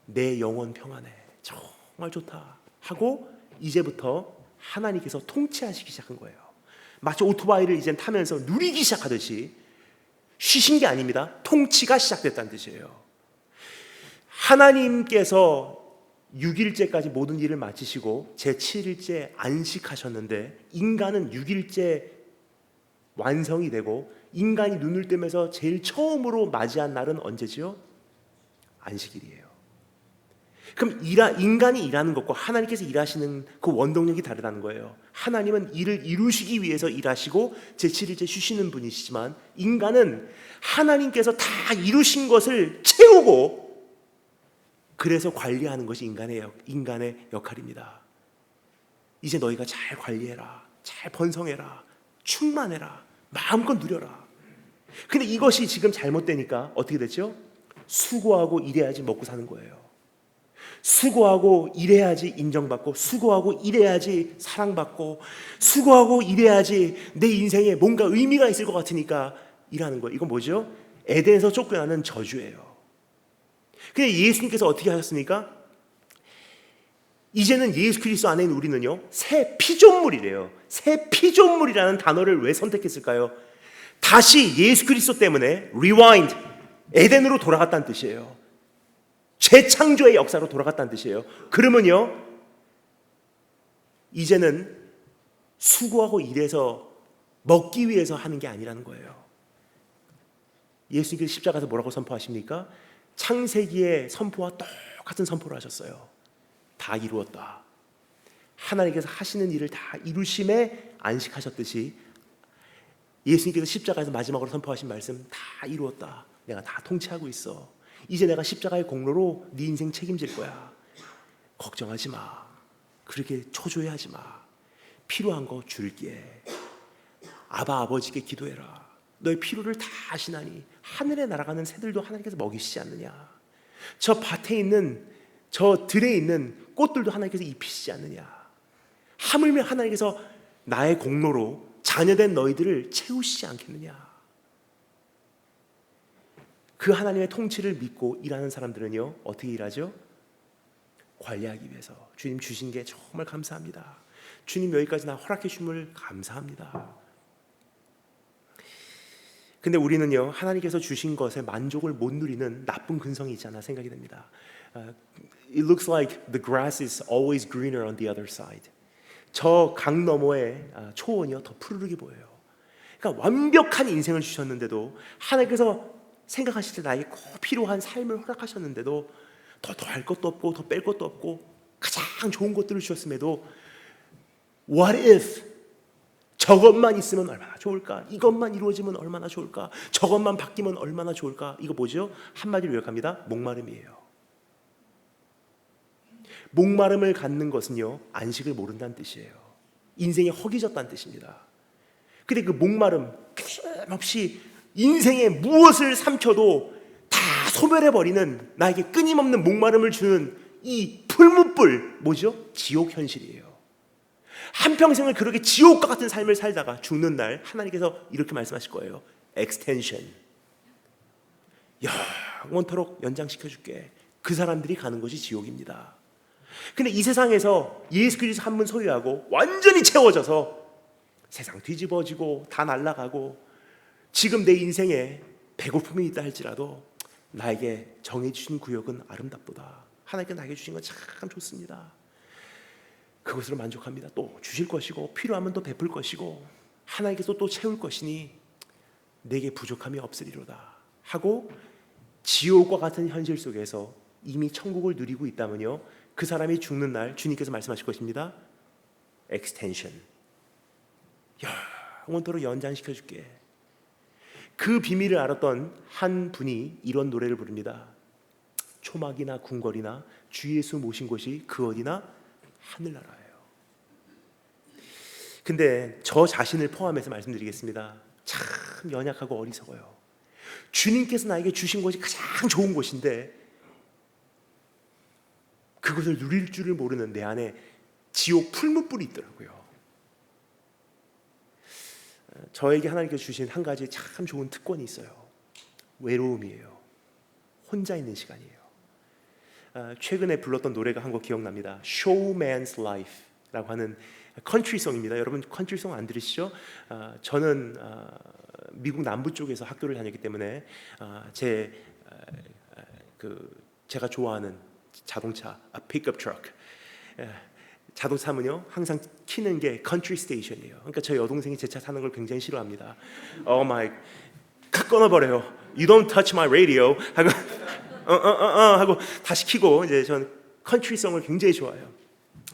내 영혼 평안해. 정말 좋다 하고 이제부터 하나님께서 통치하시기 시작한 거예요. 마치 오토바이를 이젠 타면서 누리기 시작하듯이 쉬신 게 아닙니다. 통치가 시작됐다는 뜻이에요. 하나님께서 6일째까지 모든 일을 마치시고 제7일째 안식하셨는데 인간은 6일째 완성이 되고 인간이 눈을 뜨면서 제일 처음으로 맞이한 날은 언제지요? 안식일이에요. 그럼 인간이 일하는 것과 하나님께서 일하시는 그 원동력이 다르다는 거예요. 하나님은 일을 이루시기 위해서 일하시고 제7일째 쉬시는 분이시지만 인간은 하나님께서 다 이루신 것을 채우고 그래서 관리하는 것이 인간의 역할입니다. 이제 너희가 잘 관리해라, 잘 번성해라, 충만해라, 마음껏 누려라. 근데 이것이 지금 잘못되니까 어떻게 됐죠? 수고하고 일해야지 먹고 사는 거예요. 수고하고 일해야지 인정받고, 수고하고 일해야지 사랑받고, 수고하고 일해야지 내 인생에 뭔가 의미가 있을 것 같으니까 일하는 거예요. 이건 뭐죠? 에덴에서 쫓겨나는 저주예요. 근데 예수님께서 어떻게 하셨습니까? 이제는 예수 그리스도 안에 있는 우리는요, 새 피조물이래요. 새 피조물이라는 단어를 왜 선택했을까요? 다시 예수 그리스도 때문에 rewind, 에덴으로 돌아갔다는 뜻이에요. 재창조의 역사로 돌아갔다는 뜻이에요. 그러면요, 이제는 수고하고 일해서 먹기 위해서 하는 게 아니라는 거예요. 예수님께서 십자가에서 뭐라고 선포하십니까? 창세기의 선포와 똑같은 선포를 하셨어요. 다 이루었다. 하나님께서 하시는 일을 다 이루심에 안식하셨듯이 예수님께서 십자가에서 마지막으로 선포하신 말씀, 다 이루었다. 내가 다 통치하고 있어. 이제 내가 십자가의 공로로 네 인생 책임질 거야. 걱정하지 마. 그렇게 초조해하지 마. 필요한 거 줄게. 아버지께 기도해라. 너의 필요를 다 아시나니 하늘에 날아가는 새들도 하나님께서 먹이시지 않느냐. 저 밭에 있는, 저 들에 있는 꽃들도 하나님께서 입히시지 않느냐. 하물며 하나님께서 나의 공로로 자녀된 너희들을 채우시지 않겠느냐. 그 하나님의 통치를 믿고 일하는 사람들은요, 어떻게 일하죠? 관리하기 위해서. 주님 주신 게 정말 감사합니다. 주님 여기까지 나 허락해 주심을 감사합니다. 근데 우리는요, 하나님께서 주신 것에 만족을 못 누리는 나쁜 근성이 있지 않나 생각이 됩니다. It looks like the grass is always greener on the other side. 저 강 너머에 초원이요 더 푸르르게 보여요. 그러니까 완벽한 인생을 주셨는데도, 하나님께서 생각하실 때 나에게 꼭 필요한 삶을 허락하셨는데도 더 할 것도 없고 더 뺄 것도 없고 가장 좋은 것들을 주셨음에도 What if 저것만 있으면 얼마나 좋을까? 이것만 이루어지면 얼마나 좋을까? 저것만 바뀌면 얼마나 좋을까? 이거 뭐죠? 한마디로 요약합니다. 목마름이에요. 목마름을 갖는 것은요, 안식을 모른다는 뜻이에요. 인생이 허기졌다는 뜻입니다. 근데 그 목마름, 끊임없이 인생에 무엇을 삼켜도 다 소멸해버리는, 나에게 끊임없는 목마름을 주는 이 풀무불, 뭐죠? 지옥 현실이에요. 한평생을 그렇게 지옥과 같은 삶을 살다가 죽는 날 하나님께서 이렇게 말씀하실 거예요. Extension. 영원토록 연장시켜줄게. 그 사람들이 가는 것이 지옥입니다. 근데 이 세상에서 예수 그리스도 한 분 소유하고 완전히 채워져서 세상 뒤집어지고 다 날아가고 지금 내 인생에 배고픔이 있다 할지라도 나에게 정해주신 구역은 아름답보다, 하나님께 나에게 주신 건 참 좋습니다. 그것으로 만족합니다. 또 주실 것이고 필요하면 또 베풀 것이고 하나님께서 또 채울 것이니 내게 부족함이 없으리로다 하고, 지옥과 같은 현실 속에서 이미 천국을 누리고 있다면요, 그 사람이 죽는 날 주님께서 말씀하실 것입니다. Extension. 영원토록 연장시켜줄게. 그 비밀을 알았던 한 분이 이런 노래를 부릅니다. 초막이나 궁궐이나 주 예수 모신 곳이 그 어디나 하늘나라예요. 근데 저 자신을 포함해서 말씀드리겠습니다. 참 연약하고 어리석어요. 주님께서 나에게 주신 것이 가장 좋은 곳인데 그것을 누릴 줄을 모르는 내 안에 지옥 풀무불이 있더라고요. 저에게 하나님께서 주신 한 가지 참 좋은 특권이 있어요. 외로움이에요. 혼자 있는 시간이에요. 최근에 불렀던 노래가 한 곡 기억납니다. Showman's Life라고 하는 컨트리송입니다. 여러분 컨트리송 안 들으시죠? 저는 미국 남부 쪽에서 학교를 다녔기 때문에 제가 좋아하는 자동차, 픽업 트럭, 자동차면요 항상 키는 게 컨트리 스테이션이에요. 그러니까 저희 여동생이 제 차 타는 걸 굉장히 싫어합니다. 칵 끊어버려요. You don't touch my radio 하고 하고 다시 키고, 이제 전 컨트리송을 굉장히 좋아해요.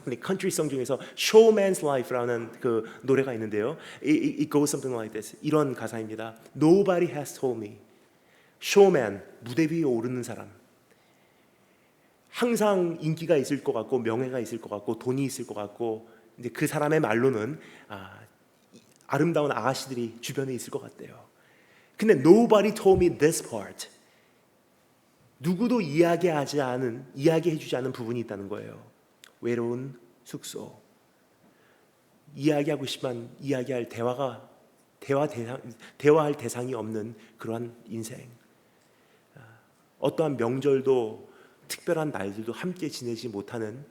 근데 컨트리송 중에서 Showman's Life라는 그 노래가 있는데요. It goes something like this. 이런 가사입니다. Nobody has told me. Showman, 무대 위에 오르는 사람. 항상 인기가 있을 것 같고 명예가 있을 것 같고 돈이 있을 것 같고, 이제 그 사람의 말로는 아름다운 아가씨들이 주변에 있을 것 같대요. 근데 Nobody told me this part. 누구도 이야기해주지 않은 부분이 있다는 거예요. 외로운 숙소. 이야기하고 싶지만 이야기할 대화할 대상이 없는 그러한 인생. 어떠한 명절도 특별한 날들도 함께 지내지 못하는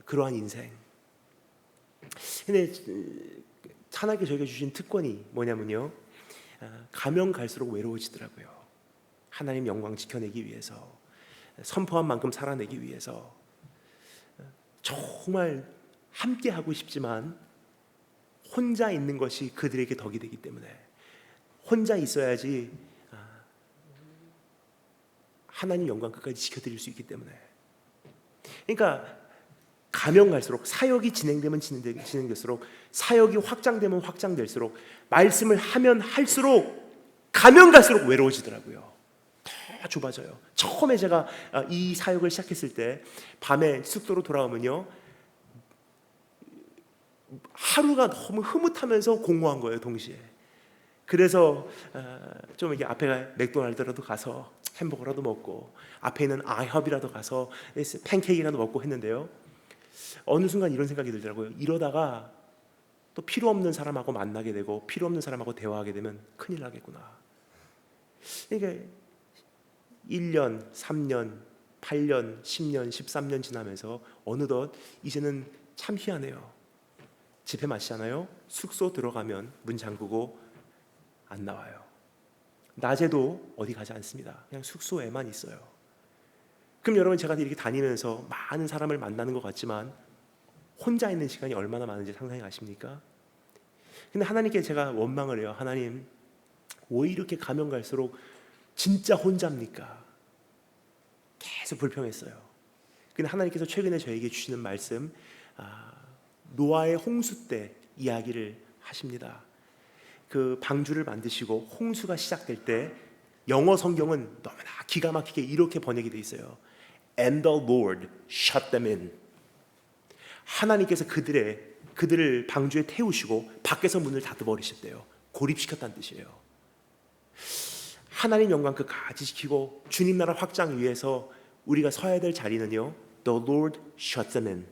그러한 인생. 근데 하나님께 저에게 주신 특권이 뭐냐면요, 가면 갈수록 외로워지더라고요. 하나님 영광 지켜내기 위해서, 선포한 만큼 살아내기 위해서 정말 함께 하고 싶지만 혼자 있는 것이 그들에게 덕이 되기 때문에, 혼자 있어야지 하나님 영광 끝까지 지켜드릴 수 있기 때문에. 그러니까 가면 갈수록, 사역이 진행되면 진행될수록, 사역이 확장되면 확장될수록, 말씀을 하면 할수록 가면 갈수록 외로워지더라고요. 더 좁아져요. 처음에 제가 이 사역을 시작했을 때 밤에 숙소로 돌아오면요, 하루가 너무 흐뭇하면서 공허한 거예요, 동시에. 그래서 좀 이게 앞에 맥도날드라도 가서 햄버거라도 먹고, 앞에 있는 아이헙이라도 가서 팬케이크라도 먹고 했는데요, 어느 순간 이런 생각이 들더라고요. 이러다가 또 필요 없는 사람하고 만나게 되고 필요 없는 사람하고 대화하게 되면 큰일 나겠구나. 그러니까 1년, 3년, 8년, 10년, 13년 지나면서 어느덧 이제는 참 희한해요. 집회 마치잖아요. 숙소 들어가면 문 잠그고 안 나와요. 낮에도 어디 가지 않습니다. 그냥 숙소에만 있어요. 그럼 여러분, 제가 이렇게 다니면서 많은 사람을 만나는 것 같지만 혼자 있는 시간이 얼마나 많은지 상상해 가십니까? 근데 하나님께 제가 원망을 해요. 하나님, 왜 이렇게 가면 갈수록 진짜 혼자입니까? 계속 불평했어요. 근데 하나님께서 최근에 저에게 주시는 말씀, 노아의 홍수 때 이야기를 하십니다. 그 방주를 만드시고 홍수가 시작될 때 영어 성경은 너무나 기가 막히게 이렇게 번역이 되어 있어요. And the Lord shut them in. 하나님께서 그들을 방주에 태우시고 밖에서 문을 닫아버리셨대요. 고립시켰다는 뜻이에요. 하나님 영광 그 가지시키고 주님 나라 확장 위해서 우리가 서야 될 자리는요, The Lord shut them in.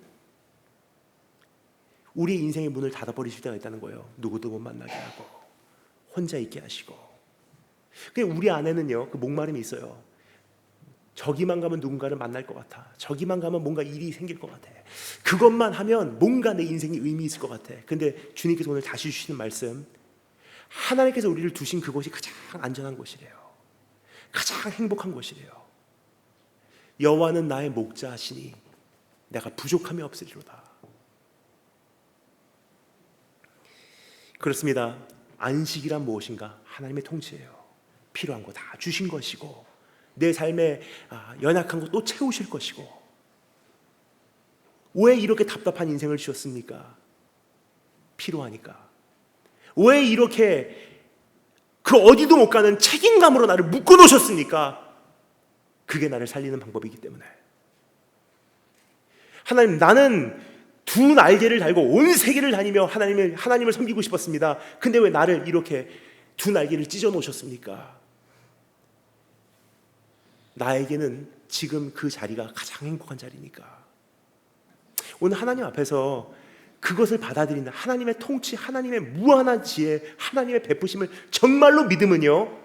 우리의 인생의 문을 닫아버리실 때가 있다는 거예요. 누구도 못 만나게 하고 혼자 있게 하시고. 그냥 우리 안에는요, 그 목마름이 있어요. 저기만 가면 누군가를 만날 것 같아. 저기만 가면 뭔가 일이 생길 것 같아. 그것만 하면 뭔가 내 인생이 의미 있을 것 같아. 근데 주님께서 오늘 다시 주시는 말씀, 하나님께서 우리를 두신 그곳이 가장 안전한 곳이래요. 가장 행복한 곳이래요. 여호와는 나의 목자시니 내가 부족함이 없으리로다. 그렇습니다. 안식이란 무엇인가? 하나님의 통치예요. 필요한 거 다 주신 것이고 내 삶에 연약한 거 또 채우실 것이고. 왜 이렇게 답답한 인생을 주셨습니까? 필요하니까. 왜 이렇게 그 어디도 못 가는 책임감으로 나를 묶어놓으셨습니까? 그게 나를 살리는 방법이기 때문에. 하나님, 나는 두 날개를 달고 온 세계를 다니며 하나님을 섬기고 싶었습니다. 근데 왜 나를 이렇게 두 날개를 찢어 놓으셨습니까? 나에게는 지금 그 자리가 가장 행복한 자리니까. 오늘 하나님 앞에서 그것을 받아들이는 하나님의 통치, 하나님의 무한한 지혜, 하나님의 베푸심을 정말로 믿으면요,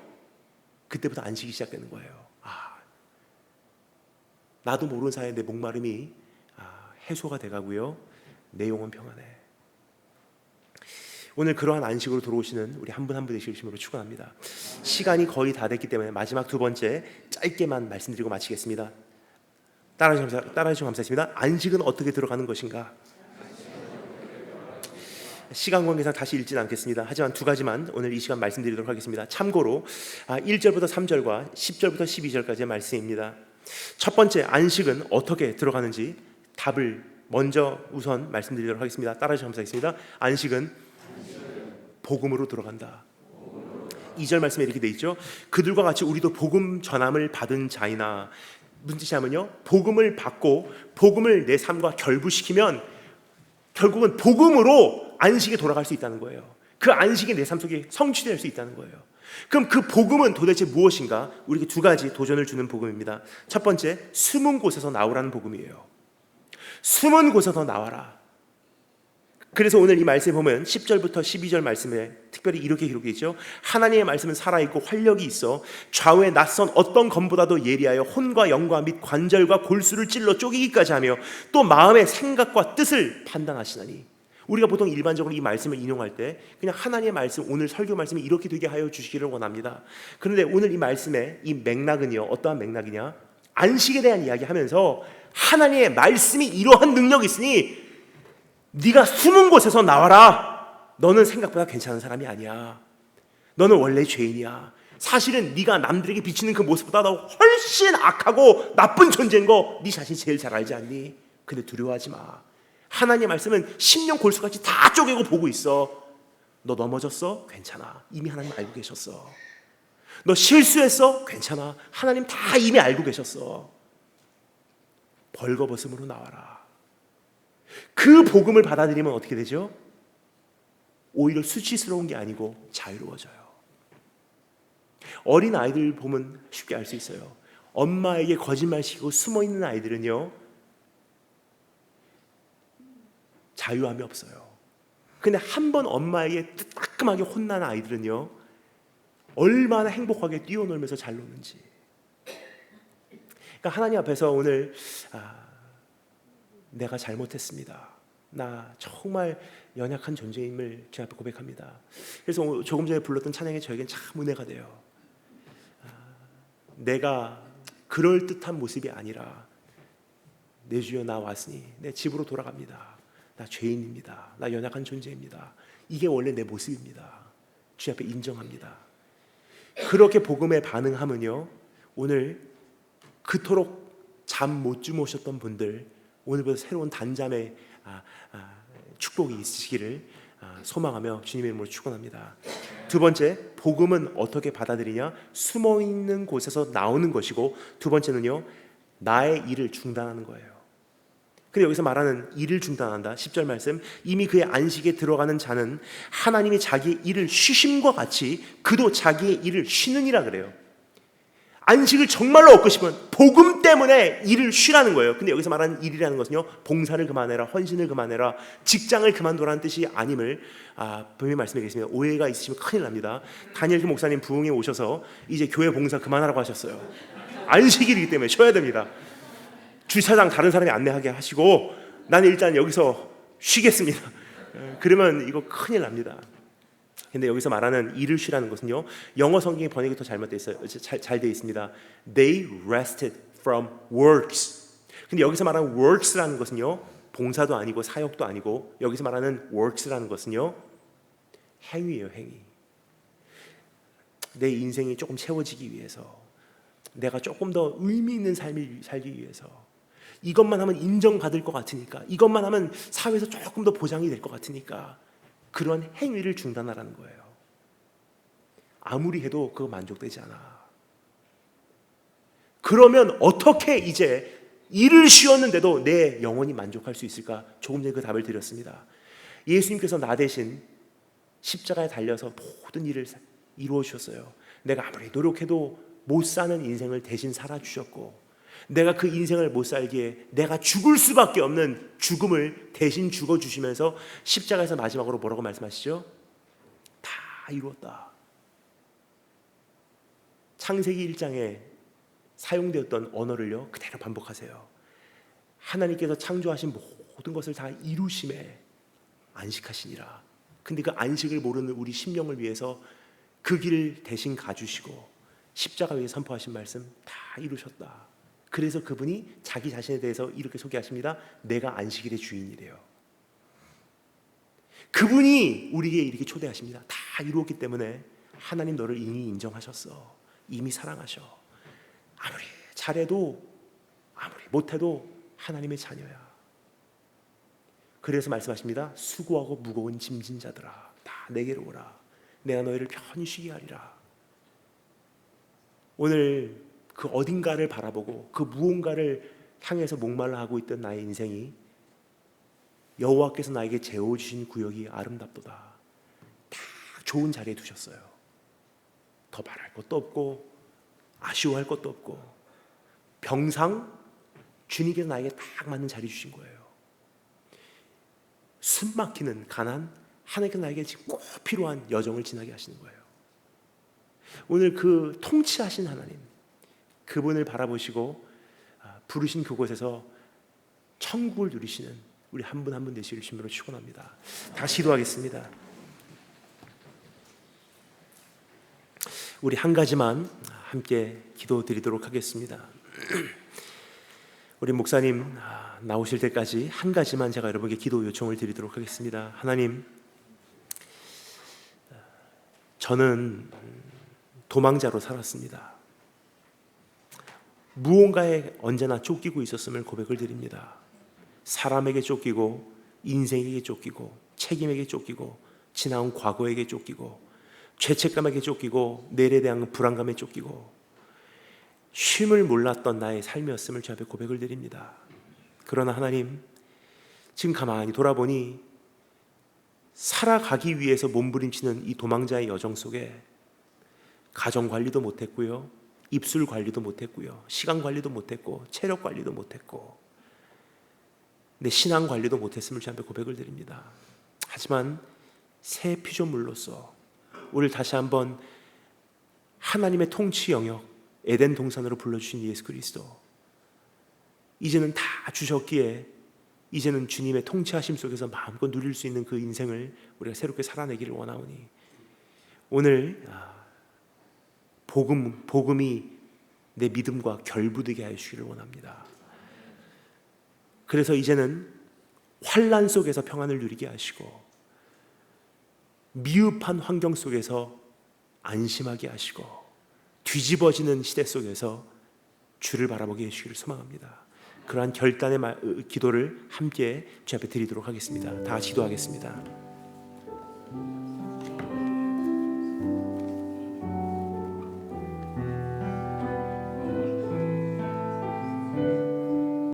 그때부터 안식이 시작되는 거예요. 나도 모르는 사이에 내 목마름이 해소가 돼가고요, 내 영혼 평안해. 오늘 그러한 안식으로 들어오시는 우리 한 분 한 분 되시길 주님으로 축원합니다. 시간이 거의 다 됐기 때문에 마지막 두 번째 짧게만 말씀드리고 마치겠습니다. 따라해주시면 감사하겠습니다. 안식은 어떻게 들어가는 것인가? 시간 관계상 다시 읽지는 않겠습니다. 하지만 두 가지만 오늘 이 시간 말씀드리도록 하겠습니다. 참고로 1절부터 3절과 10절부터 12절까지의 말씀입니다. 첫 번째, 안식은 어떻게 들어가는지 답을 먼저 우선 말씀드리도록 하겠습니다. 따라해주시면 감사하겠습니다. 안식은 복음으로 들어간다. 2절 말씀에 이렇게 돼 있죠. 그들과 같이 우리도 복음 전함을 받은 자이나. 무슨 뜻이냐면요, 복음을 받고 복음을 내 삶과 결부시키면 결국은 복음으로 안식에 돌아갈 수 있다는 거예요. 그 안식이 내 삶 속에 성취될 수 있다는 거예요. 그럼 그 복음은 도대체 무엇인가? 우리에게 두 가지 도전을 주는 복음입니다. 첫 번째, 숨은 곳에서 나오라는 복음이에요. 숨은 곳에서 나와라. 그래서 오늘 이 말씀에 보면 10절부터 12절 말씀에 특별히 이렇게 기록되어 있죠. 하나님의 말씀은 살아있고 활력이 있어 좌우에 낯선 어떤 검보다도 예리하여 혼과 영과 및 관절과 골수를 찔러 쪼개기까지 하며 또 마음의 생각과 뜻을 판단하시나니. 우리가 보통 일반적으로 이 말씀을 인용할 때 그냥 하나님의 말씀, 오늘 설교 말씀이 이렇게 되게 하여 주시기를 원합니다. 그런데 오늘 이 말씀의 이 맥락은요, 어떠한 맥락이냐? 안식에 대한 이야기하면서 하나님의 말씀이 이러한 능력이 있으니 네가 숨은 곳에서 나와라. 너는 생각보다 괜찮은 사람이 아니야. 너는 원래 죄인이야. 사실은 네가 남들에게 비치는 그 모습보다 더 훨씬 악하고 나쁜 존재인 거 네 자신이 제일 잘 알지 않니? 근데 두려워하지 마. 하나님의 말씀은 심령 골수같이 다 쪼개고 보고 있어. 너 넘어졌어? 괜찮아. 이미 하나님 알고 계셨어. 너 실수했어? 괜찮아. 하나님 다 이미 알고 계셨어. 벌거벗음으로 나와라. 그 복음을 받아들이면 어떻게 되죠? 오히려 수치스러운 게 아니고 자유로워져요. 어린 아이들 보면 쉽게 알 수 있어요. 엄마에게 거짓말시키고 숨어있는 아이들은요, 자유함이 없어요. 근데 한 번 엄마에게 따끔하게 혼난 아이들은요, 얼마나 행복하게 뛰어놀면서 잘 노는지. 그러니까 하나님 앞에서 오늘 내가 잘못했습니다. 나 정말 연약한 존재임을 주 앞에 고백합니다. 그래서 조금 전에 불렀던 찬양이 저에겐 참 은혜가 돼요. 내가 그럴듯한 모습이 아니라 내 주여 나 왔으니 내 집으로 돌아갑니다. 나 죄인입니다. 나 연약한 존재입니다. 이게 원래 내 모습입니다. 주 앞에 인정합니다. 그렇게 복음에 반응하면요, 오늘 그토록 잠 못 주무셨던 분들 오늘부터 새로운 단잠의 축복이 있으시기를 소망하며 주님의 이름으로 축원합니다. 두 번째, 복음은 어떻게 받아들이냐? 숨어있는 곳에서 나오는 것이고, 두 번째는요, 나의 일을 중단하는 거예요. 근데 여기서 말하는 일을 중단한다, 10절 말씀, 이미 그의 안식에 들어가는 자는 하나님이 자기의 일을 쉬심과 같이 그도 자기의 일을 쉬느니라 그래요. 안식을 정말로 얻고 싶으면 복음 때문에 일을 쉬라는 거예요. 근데 여기서 말하는 일이라는 것은요, 봉사를 그만해라, 헌신을 그만해라, 직장을 그만둬라는 뜻이 아님을 분명히 말씀드리겠습니다. 오해가 있으시면 큰일 납니다. 다니엘 목사님 부흥에 오셔서 이제 교회 봉사 그만하라고 하셨어요. 안식일이기 때문에 쉬어야 됩니다. 주차장 다른 사람이 안내하게 하시고 나는 일단 여기서 쉬겠습니다. 그러면 이거 큰일 납니다. 근데 여기서 말하는 일을 쉬라는 것은요, 영어 성경의 번역이 더 잘못되어 있어요. 잘 되어 있습니다. They rested from works. 근데 여기서 말하는 works라는 것은요, 봉사도 아니고 사역도 아니고, 여기서 말하는 works라는 것은요, 행위예요, 행위. 내 인생이 조금 채워지기 위해서, 내가 조금 더 의미 있는 삶을 살기 위해서, 이것만 하면 인정받을 것 같으니까, 이것만 하면 사회에서 조금 더 보장이 될 것 같으니까 그런 행위를 중단하라는 거예요. 아무리 해도 그거 만족되지 않아. 그러면 어떻게 이제 일을 쉬었는데도 내 영혼이 만족할 수 있을까? 조금 전에 그 답을 드렸습니다. 예수님께서 나 대신 십자가에 달려서 모든 일을 이루어 주셨어요. 내가 아무리 노력해도 못 사는 인생을 대신 살아주셨고, 내가 그 인생을 못 살기에 내가 죽을 수밖에 없는 죽음을 대신 죽어주시면서 십자가에서 마지막으로 뭐라고 말씀하시죠? 다 이루었다. 창세기 1장에 사용되었던 언어를요, 그대로 반복하세요. 하나님께서 창조하신 모든 것을 다 이루심에 안식하시니라. 근데 그 안식을 모르는 우리 심령을 위해서 그 길을 대신 가주시고 십자가 위에 선포하신 말씀, 다 이루셨다. 그래서 그분이 자기 자신에 대해서 이렇게 소개하십니다. 내가 안식일의 주인이래요. 그분이 우리에게 이렇게 초대하십니다. 다 이루었기 때문에 하나님 너를 이미 인정하셨어. 이미 사랑하셔. 아무리 잘해도 아무리 못해도 하나님의 자녀야. 그래서 말씀하십니다. 수고하고 무거운 짐진 자들아, 다 내게로 오라. 내가 너희를 편히 쉬게 하리라. 오늘 그 어딘가를 바라보고 그 무언가를 향해서 목말라 하고 있던 나의 인생이 여호와께서 나에게 재워주신 구역이 아름답도다. 다 좋은 자리에 두셨어요. 더 말할 것도 없고 아쉬워할 것도 없고, 병상 주님께서 나에게 딱 맞는 자리 주신 거예요. 숨 막히는 가난, 하나님께서 나에게 지금 꼭 필요한 여정을 지나게 하시는 거예요. 오늘 그 통치하신 하나님, 그분을 바라보시고 부르신 그곳에서 천국을 누리시는 우리 한 분 한 분 되시기를 주님으로 축원합니다. 다시 기도하겠습니다. 우리 한 가지만 함께 기도드리도록 하겠습니다. 우리 목사님 나오실 때까지 한 가지만 제가 여러분께 기도 요청을 드리도록 하겠습니다. 하나님, 저는 도망자로 살았습니다. 무언가에 언제나 쫓기고 있었음을 고백을 드립니다. 사람에게 쫓기고, 인생에게 쫓기고, 책임에게 쫓기고, 지나온 과거에게 쫓기고, 죄책감에게 쫓기고, 내일에 대한 불안감에 쫓기고, 쉼을 몰랐던 나의 삶이었음을 주 앞에 고백을 드립니다. 그러나 하나님, 지금 가만히 돌아보니 살아가기 위해서 몸부림치는 이 도망자의 여정 속에 가정 관리도 못했고요, 입술 관리도 못했고요, 시간 관리도 못했고, 체력 관리도 못했고, 내 신앙 관리도 못했음을 주 앞에 고백을 드립니다. 하지만 새 피조물로서 우리를 다시 한번 하나님의 통치 영역 에덴 동산으로 불러주신 예수 그리스도, 이제는 다 주셨기에 이제는 주님의 통치하심 속에서 마음껏 누릴 수 있는 그 인생을 우리가 새롭게 살아내기를 원하오니 오늘 복음이 내 믿음과 결부되게 하시기를 원합니다. 그래서 이제는 환난 속에서 평안을 누리게 하시고 미흡한 환경 속에서 안심하게 하시고 뒤집어지는 시대 속에서 주를 바라보게 해주시기를 소망합니다. 그러한 결단의 기도를 함께 주 앞에 드리도록 하겠습니다. 다 같이 기도하겠습니다.